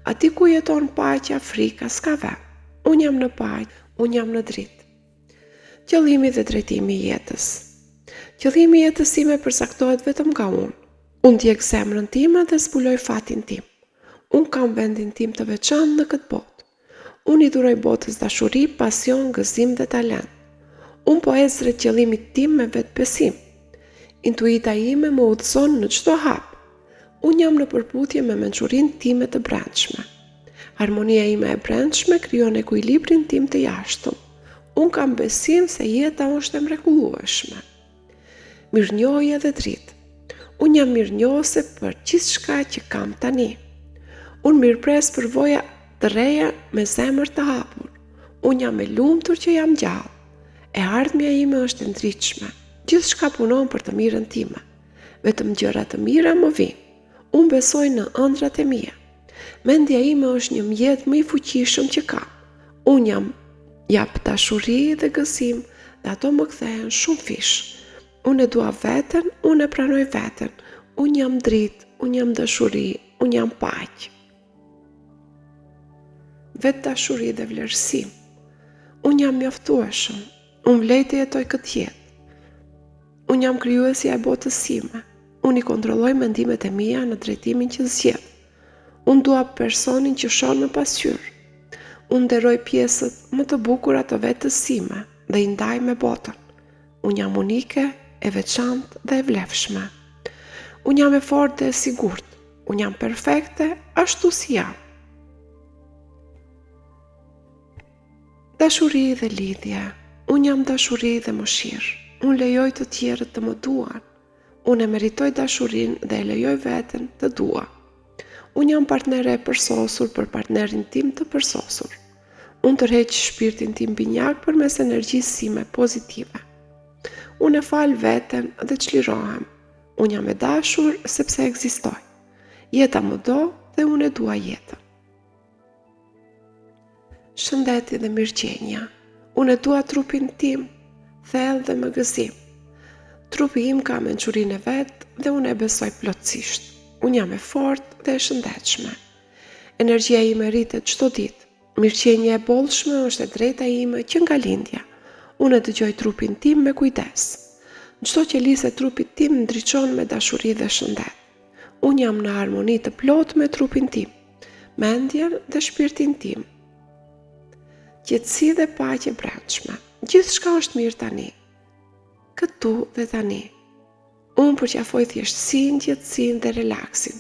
Aty ku jeton paqja, frika s'ka vend. Unë jam në paqë, unë jam në dritë. Qëllimi dhe drejtimi i jetës. Qëllimi i jetës time përcaktohet vetëm nga unë. Unë ndjek zemrën time dhe zbuloj fatin tim. Unë kam vendin tim të veçantë në këtë botë. Unë i duroj botës dashuri, pasion, gëzim dhe talent. Unë po ec drejt qëllimit tim me vetbesim. Intuita ime më udhëzon në çdo hap. Unë jam në përputhje me mençurinë time të brendshme. Harmonia ime e brendshme krijon ekuilibrin tim të jashtëm. Unë kam besim se jeta është e mrekullueshme. Mirënjohje dhe dritë. Unë jam mirënjohëse për gjithçka që kam tani. Unë mirëpres përvoja të reja me zemër të hapur. Unë jam e lumtur që jam gjallë. E ardhmja ime është e ndritshme. Gjithçka punon për të mirën time. Vetëm gjëra të mira më vijnë. Unë besoj në ëndrat e mia. Mendja ime është një mjet më i fuqishëm që kam. Unë jap dashuri dhe gëzim dhe ato më kthehen shumë fish. Unë e dua veten, unë e pranoj veten. Unë jam dritë, unë jam dashuri, unë jam paqë. Vetë dashuri dhe vlerësim. Unë jam mjaftueshëm. Unë vlej të jetoj këtë jetë. Unë jam krijuesja e botës sime. Unë i kontrolloj mendimet e mia në drejtimin që zgjedh. Unë dua personin që shon në pasqyrë. Unë nderoj pjesët më të bukura të vetës sime dhe i ndaj me botën. Unë jam unike, e veçantë dhe e vlefshme. Unë jam e fortë dhe e sigurt. Unë jam perfekte ashtu si jam. Dashuri dhe lidhje. Unë jam dashuri dhe mëshirë. Unë lejoj të tjerët të më duan. Unë e meritoj dashurinë dhe e lejoj veten të dua. Unë jam partnere e përsosur për partnerin tim të përsosur. Unë tërheq shpirtin tim binjak përmes energjisë sime pozitive. Unë e fal veten dhe çlirohem. Unë jam e dashur sepse ekzistoj. Jeta më do dhe unë e dua jetën. Shëndeti dhe mirëqenia. Unë e dua trupin tim, thellë dhe me gëzim. Trupi im ka mençurinë e vet dhe unë e besoj plotësisht. Unë jam e fortë dhe e shëndetshme. Energjia ime rritet çdo ditë. Mirëqenia e bollshme është e drejta ime që nga lindja. Unë e dëgjoj trupin tim me kujdes. Çdo qelisë e trupit tim ndriçon me dashuri dhe shëndet. Unë jam në harmoni të plotë me trupin tim, mendjen dhe shpirtin tim. Qetësi dhe paqe brendshme. Gjithçka është mirë tani. Këtu dhe tani. Unë përqafoj thjeshtësinë, qetësinë dhe relaksin.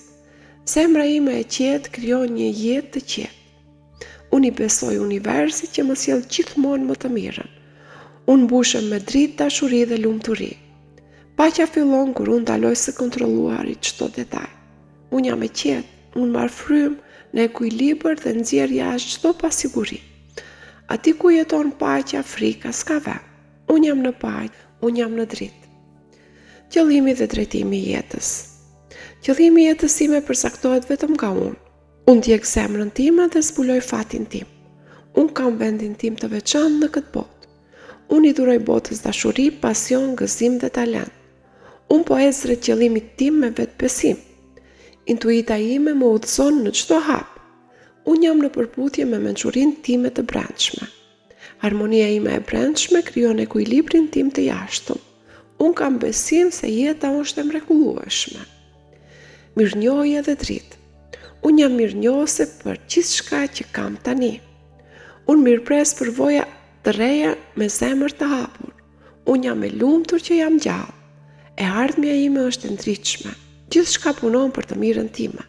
Zemra ime e qetë krijon një jetë të qetë. Unë i besoj universit që më sjell gjithmonë më të mirën. Unë mbushem me dritë, dashuri dhe lumturi. Paqja fillon kur unë ndaloj së kontrolluari çdo detaj. Unë jam e qetë, unë marr frymë në ekuilibër dhe nxjerr jashtë çdo pasiguri. Aty ku jeton paqja, frika s'ka vend. Unë jam në paqe, unë jam në dritë. Qëllimi dhe drejtimi i jetës. Qëllimi i jetës time përcaktohet vetëm nga unë. Unë ndjek zemrën time dhe zbuloj fatin tim. Unë kam vendin tim të veçantë në këtë botë. Unë i dhuroj botës dashuri, pasion, gëzim dhe talent. Unë po ec drejt qëllimit tim me vetbesim. Intuita ime më udhëzon në çdo hap. Unë jam në përputhje me mençurinë time të brendshme. Harmonia ime e brendshme krijon ekuilibrin tim të jashtëm. Unë kam besim se jeta është e mrekullueshme. Mirënjohje dhe dritë. Unë jam mirënjohëse për gjithçka që kam tani. Unë mirëpres për voja të reja me zemër të hapur. Unë jam e lumtur që jam gjallë. E ardhmja ime është e ndritshme. Gjithçka punon për të mirën time.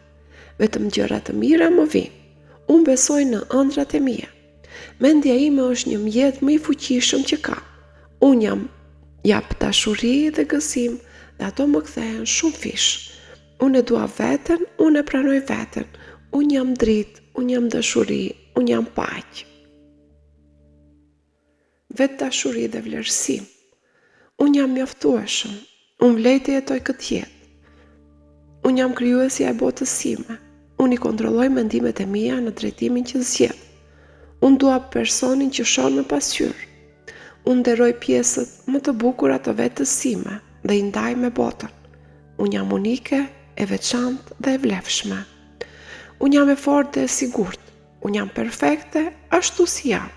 Vetëm gjëra të mira më vijnë. Unë besoj në ëndrat e mia. Mendja ime është një mjet më i fuqishëm që kam. Unë jap dashuri dhe gëzim dhe ato më kthehen shumë fish. Unë e dua veten, unë e pranoj veten. Unë jam dritë, unë jam dashuri, unë jam paqe. Vetë dashuri dhe vlerësim. Unë jam mjaftueshëm. Unë vlej të jetoj këtë jetë. Unë jam krijuesja e botës sime. Unë i kontrolloj mendimet e mia në drejtimin që zgjedh. Unë dua personin që shon në pasqyrë. Unë nderoj pjesët më të bukura të vetës sime dhe i ndaj me botën. Unë jam unike, e veçantë dhe e vlefshme. Unë jam e fortë dhe e sigurt. Unë jam perfekte ashtu si jam.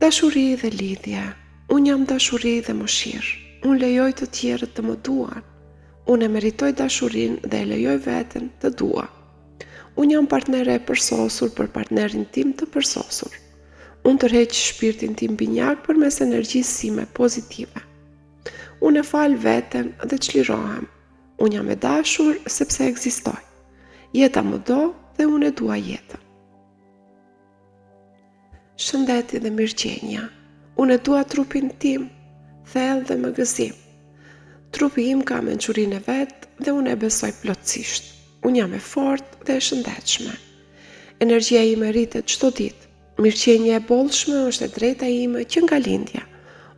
Dashuri dhe lidhje. Unë jam dashuri dhe mëshirë. Unë lejoj të tjerët të më duan. Unë e meritoj dashurinë dhe e lejoj veten të dua. Unë jam partnere e përsosur për partnerin tim të përsosur. Unë tërheq shpirtin tim binjak përmes energjisë sime pozitive. Unë e fal veten dhe çlirohem. Unë jam e dashur sepse ekzistoj. Jeta më do dhe unë e dua jetën. Shëndeti dhe mirëqenia. Unë e dua trupin tim, thellë dhe me gëzim. Trupi im ka mençurinë e vet dhe unë e besoj plotësisht. Unë jam e fortë dhe e shëndetshme. Energjia ime rritet çdo ditë. Mirëqenia e bollshme është e drejta ime që nga lindja.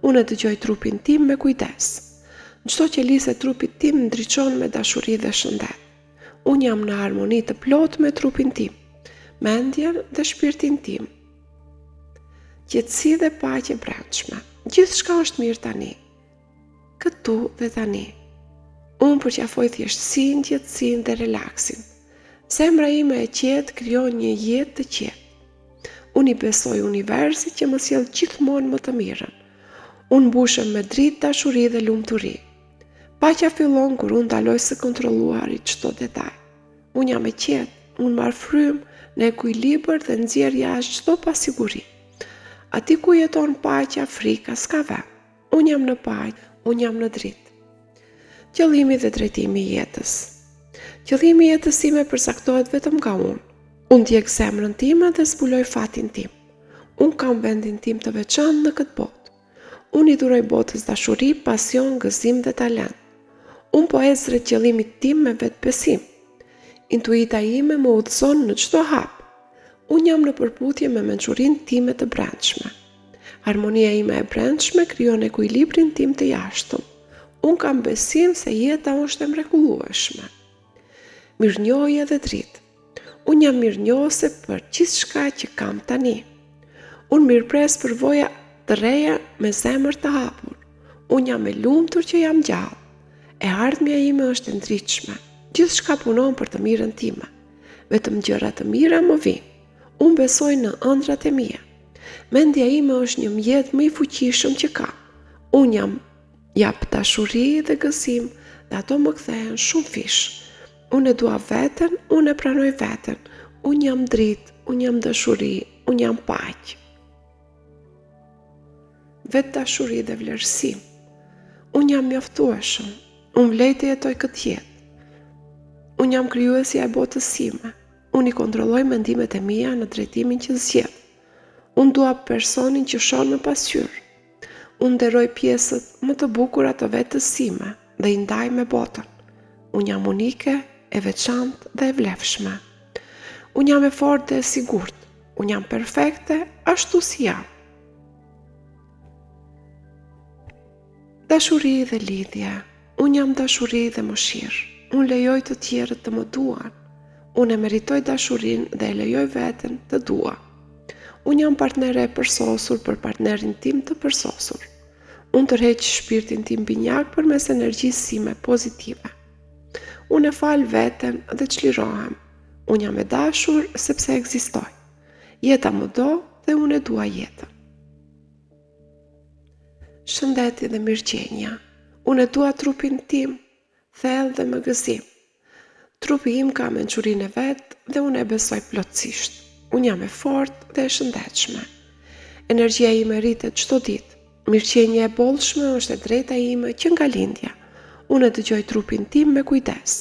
Unë e dëgjoj trupin tim me kujdes. Çdo qelisë e trupit tim ndriçon me dashuri dhe shëndet. Unë jam në harmoni të plotë me trupin tim, mendjen dhe shpirtin tim. Qetësi dhe paqe brendshme. Gjithçka është mirë tani. Këtu dhe tani. Unë përqafoj thjeshtësinë, qetësinë dhe relaksin. Zemra ime e qetë krijon një jetë të qetë. Unë i besoj universit që më sjell gjithmonë më të mirën. Unë mbushem me dritë, dashuri dhe lumturi. Paqja fillon kur unë ndaloj së kontrolluari çdo detaj. Unë jam e qetë, unë marr frymë në ekuilibër dhe nxjerr jashtë çdo pasiguri. Ati ku jeton paqja, frika s'ka vend. Unë jam në paqë, unë jam në dritë. Qëllimi dhe drejtimi i jetës. Qëllimi i jetës time përcaktohet vetëm nga unë. Unë ndjek zemrën time dhe zbuloj fatin tim. Unë kam vendin tim të veçantë në këtë botë. Unë i duroj botës dashuri, pasion, gëzim dhe talent. Unë po ec drejt qëllimit tim me vetbesim. Intuita ime më udhëzon në çdo hap. Unë jam në përputhje me mençurinë time të brendshme. Harmonia ime e brendshme krijon ekuilibrin tim të jashtëm. Unë kam besim se jeta është e mrekullueshme. Mirënjohje dhe dritë. Unë jam mirënjohëse për gjithçka që kam tani. Unë mirëpres përvoja të reja me zemër të hapur. Unë jam e lumtur që jam gjallë. E ardhmja ime është e ndritshme. Gjithçka punon për të mirën time. Vetëm gjëra të mira më vijnë. Unë besoj në ëndrat e mia. Mendja ime është një mjet më i fuqishëm që kam. Unë jap dashuri dhe gëzim dhe ato më kthehen shumë fish. Unë e dua veten, unë e pranoj veten. Unë jam dritë, unë jam dashuri, unë jam paqë. Vetë dashuri dhe vlerësim. Unë jam mjaftueshëm. Unë vlej të jetoj këtë jetë. Unë jam krijuesja e botës sime. Unë i kontrolloj mendimet e mia në drejtimin që zgjedh. Unë dua personin që shon në pasqyrë. Unë nderoj pjesët më të bukura të vetës sime dhe i ndaj me botën. Unë jam unike, e veçantë dhe e vlefshme. Unë jam e fortë dhe e sigurt. Unë jam perfekte ashtu si jam. Dashuri dhe lidhje. Unë jam dashuri dhe mëshirë. Unë lejoj të tjerët të më duan. Unë e meritoj dashurinë dhe e lejoj veten të dua. Unë jam partnere e përsosur për partnerin tim të përsosur. Unë tërheq shpirtin tim binjak përmes energjisë sime pozitive. Unë e fal veten dhe çlirohem. Unë jam e dashur sepse ekzistoj. Jeta më do dhe unë e dua jetën. Shëndeti dhe mirëqenia. Unë e dua trupin tim, thellë dhe me gëzim. Trupi im ka mençurinë e vet dhe unë e besoj plotësisht. Unë jam e fortë dhe e shëndetshme. Energjia ime rritet çdo ditë. Mirëqenia e bollshme është e drejta ime që nga lindja. Unë e dëgjoj trupin tim me kujdes.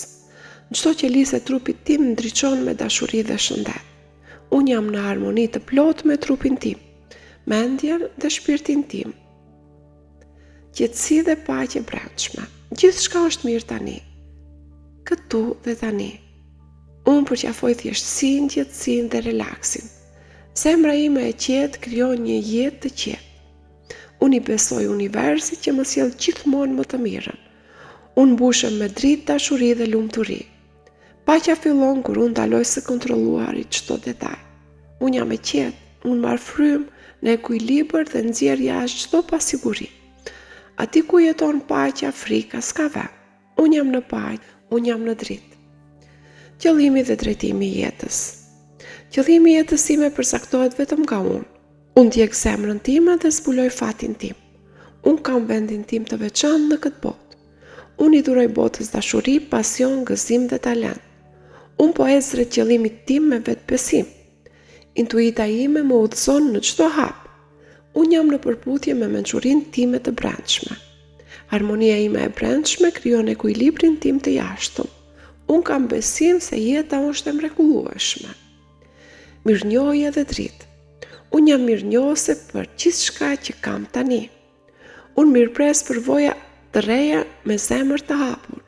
Çdo qelisë e trupit tim ndriçon me dashuri dhe shëndet. Unë jam në harmoni të plotë me trupin tim, mendjen dhe shpirtin tim. Qetësi dhe paqe brendshme. Gjithçka është mirë tani. Këtu dhe tani. Unë përqafoj thjeshtësinë, qetësinë dhe relaksin. Zemra ime e qetë krijon një jetë të qetë. Unë i besoj universit që më sjell gjithmonë më të mirën. Unë mbushem me dritë, dashuri dhe lumturi. Paqja fillon kur unë ndaloj së kontrolluari çdo detaj. Unë jam e qetë, unë marr frymë në ekuilibër dhe nxjerr jashtë çdo pasiguri. Ati ku jeton paqja, frika s'ka vend. Unë jam në paqë, unë jam në dritë. Qëllimi dhe drejtimi i jetës. Qëllimi i jetës time përcaktohet vetëm nga unë. Unë ndjek zemrën time dhe zbuloj fatin tim. Unë kam vendin tim të veçantë në këtë botë. Unë i duroj botës dashuri, pasion, gëzim dhe talent. Unë po ec drejt qëllimit tim me vetbesim. Intuita ime më udhëzon në çdo hap. Unë jam në përputhje me mençurinë time të brendshme. Harmonia ime e brendshme krijon ekuilibrin tim të jashtëm. Unë kam besim se jeta është e mrekullueshme. Mirënjohje dhe dritë. Unë jam mirënjohëse për gjithçka që kam tani. Unë mirëpres përvoja të reja me zemër të hapur.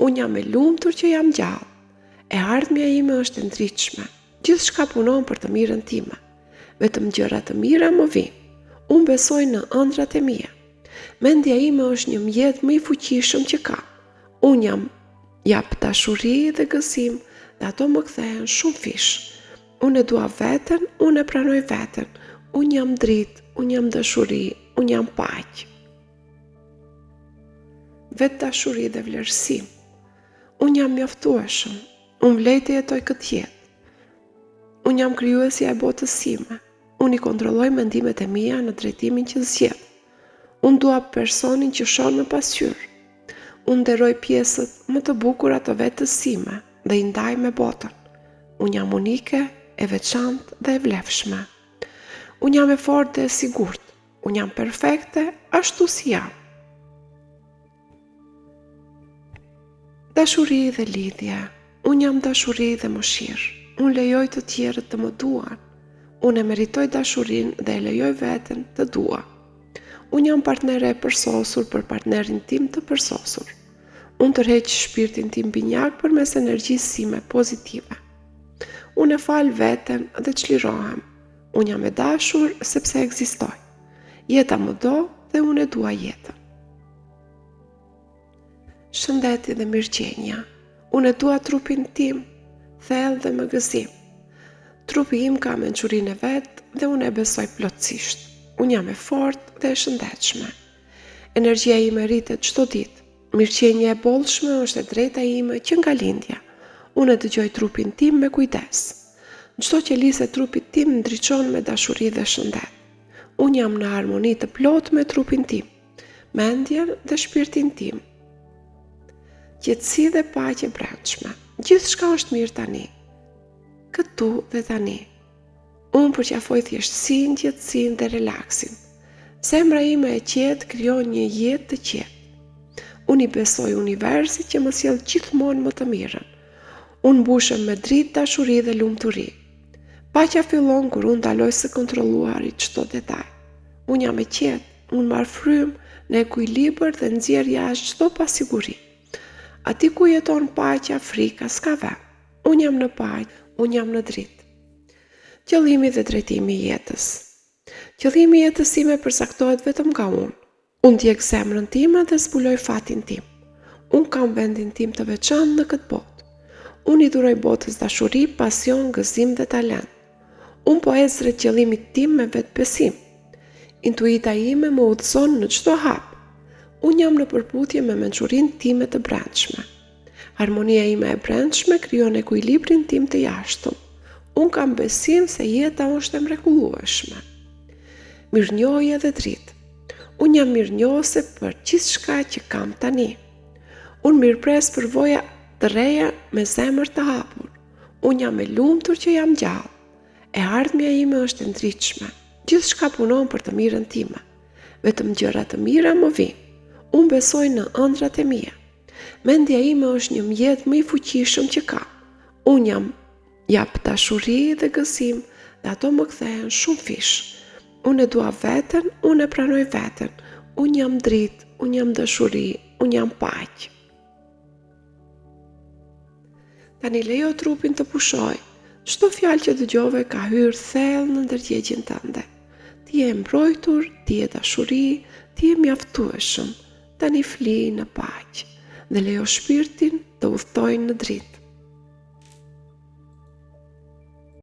Unë jam e lumtur që jam gjallë. E ardhmja ime është e ndritshme. Gjithçka punon për të mirën time. Vetëm gjëra të mira më vijnë. Unë besoj në ëndrat e mia. Mendja ime është një mjet më i fuqishëm që kam. Unë jap dashuri dhe gëzim dhe ato më kthehen shumë fish. Unë e dua veten, unë e pranoj veten. Unë jam dritë, unë jam dashuri, unë jam paqë. Vetë dashuri dhe vlerësim. Unë jam mjaftueshëm. Unë vlej të jetoj këtë jetë. Unë jam krijuesja e botës sime. Unë i kontrolloj mendimet e mia në drejtimin që zgjedh. Unë dua personin që shon në pasqyrë. Unë nderoj pjesët më të bukura të vetës sime dhe i ndaj me botën. Unë jam unike, e veçantë dhe e vlefshme. Unë jam e fortë dhe e sigurt. Unë jam perfekte ashtu si jam. Dashuri dhe lidhje. Unë jam dashuri dhe mëshirë. Unë lejoj të tjerët të më duan. Unë e meritoj dashurinë dhe e lejoj veten të dua. Unë jam partnere e përsosur për partnerin tim të përsosur. Unë tërheq shpirtin tim binjak përmes energjisë sime pozitive. Unë e fal veten dhe çlirohem. Unë jam e dashur sepse ekzistoj. Jeta më do dhe unë e dua jetën. Shëndeti dhe mirëqenia. Unë e dua trupin tim, thellë dhe më gëzim. Trupi im ka mençurinë e vet dhe unë e besoj plotësisht. Unë jam e fortë dhe e shëndetshme. Energjia ime rritet çdo ditë. Mirëqenia e bollshme është e drejta ime që nga lindja. Unë e dëgjoj trupin tim me kujdes. Çdo qelisë e trupit tim ndriçon me dashuri dhe shëndet. Unë jam në harmoni të plotë me trupin tim, mendjen dhe shpirtin tim. Qetësi dhe paqe brendshme. Gjithçka është mirë tani. Këtu dhe tani. Unë përqafoj thjeshtësinë, qetësinë dhe relaksin. Zemra ime e qetë krijon një jetë të qetë. Unë i besoj universit që më sjell gjithmonë më të mirën. Unë mbushem me dritë, dashuri dhe lumturi. Paqja fillon kur unë ndaloj së kontrolluari çdo detaj. Unë jam e qetë, unë marr frymë në ekuilibër dhe nxjerr jashtë çdo pasiguri. Ati ku jeton paqja, frika s'ka vend. Unë jam në paqe, unë jam në dritë. Qëllimi dhe drejtimi i jetës. Qëllimi i jetës time përcaktohet vetëm nga unë. Unë ndjek zemrën time dhe zbuloj fatin tim. Unë kam vendin tim të veçantë në këtë botë. Unë i duroj botës dashuri, pasion, gëzim dhe talent. Unë po ec drejt qëllimit tim me vetbesim. Intuita ime më udhëzon në çdo hap. Unë jam në përputhje me mençurinë time të brendshme. Harmonia ime e brendshme krijon ekuilibrin tim të jashtëm. Unë kam besim se jeta është e mrekullueshme. Mirënjohje dhe dritë. Unë jam mirënjohëse për gjithçka që kam tani. Unë mirëpres përvoja të reja me zemër të hapur. Unë jam e lumtur që jam gjallë. E ardhmja ime është e ndritshme. Gjithçka punon për të mirën time. Vetëm gjëra të mira më vijnë. Unë besoj në ëndrat e mia. Mendja ime është një mjet më i fuqishëm që kam. Unë jap dashuri dhe gëzim dhe ato më kthehen shumë fish. Unë e dua veten, unë e pranoj veten. Unë jam dritë, unë jam dashuri, unë jam paqe. Tani lejo trupin të pushoj. Çdo fjalë që dëgjove ka hyrë thellë në ndërgjegjen tënde. Ti je mbrojtur, ti je dashuri, ti je mjaftueshëm. Tani fli në paqe dhe lejo shpirtin të udhtojë në dritë.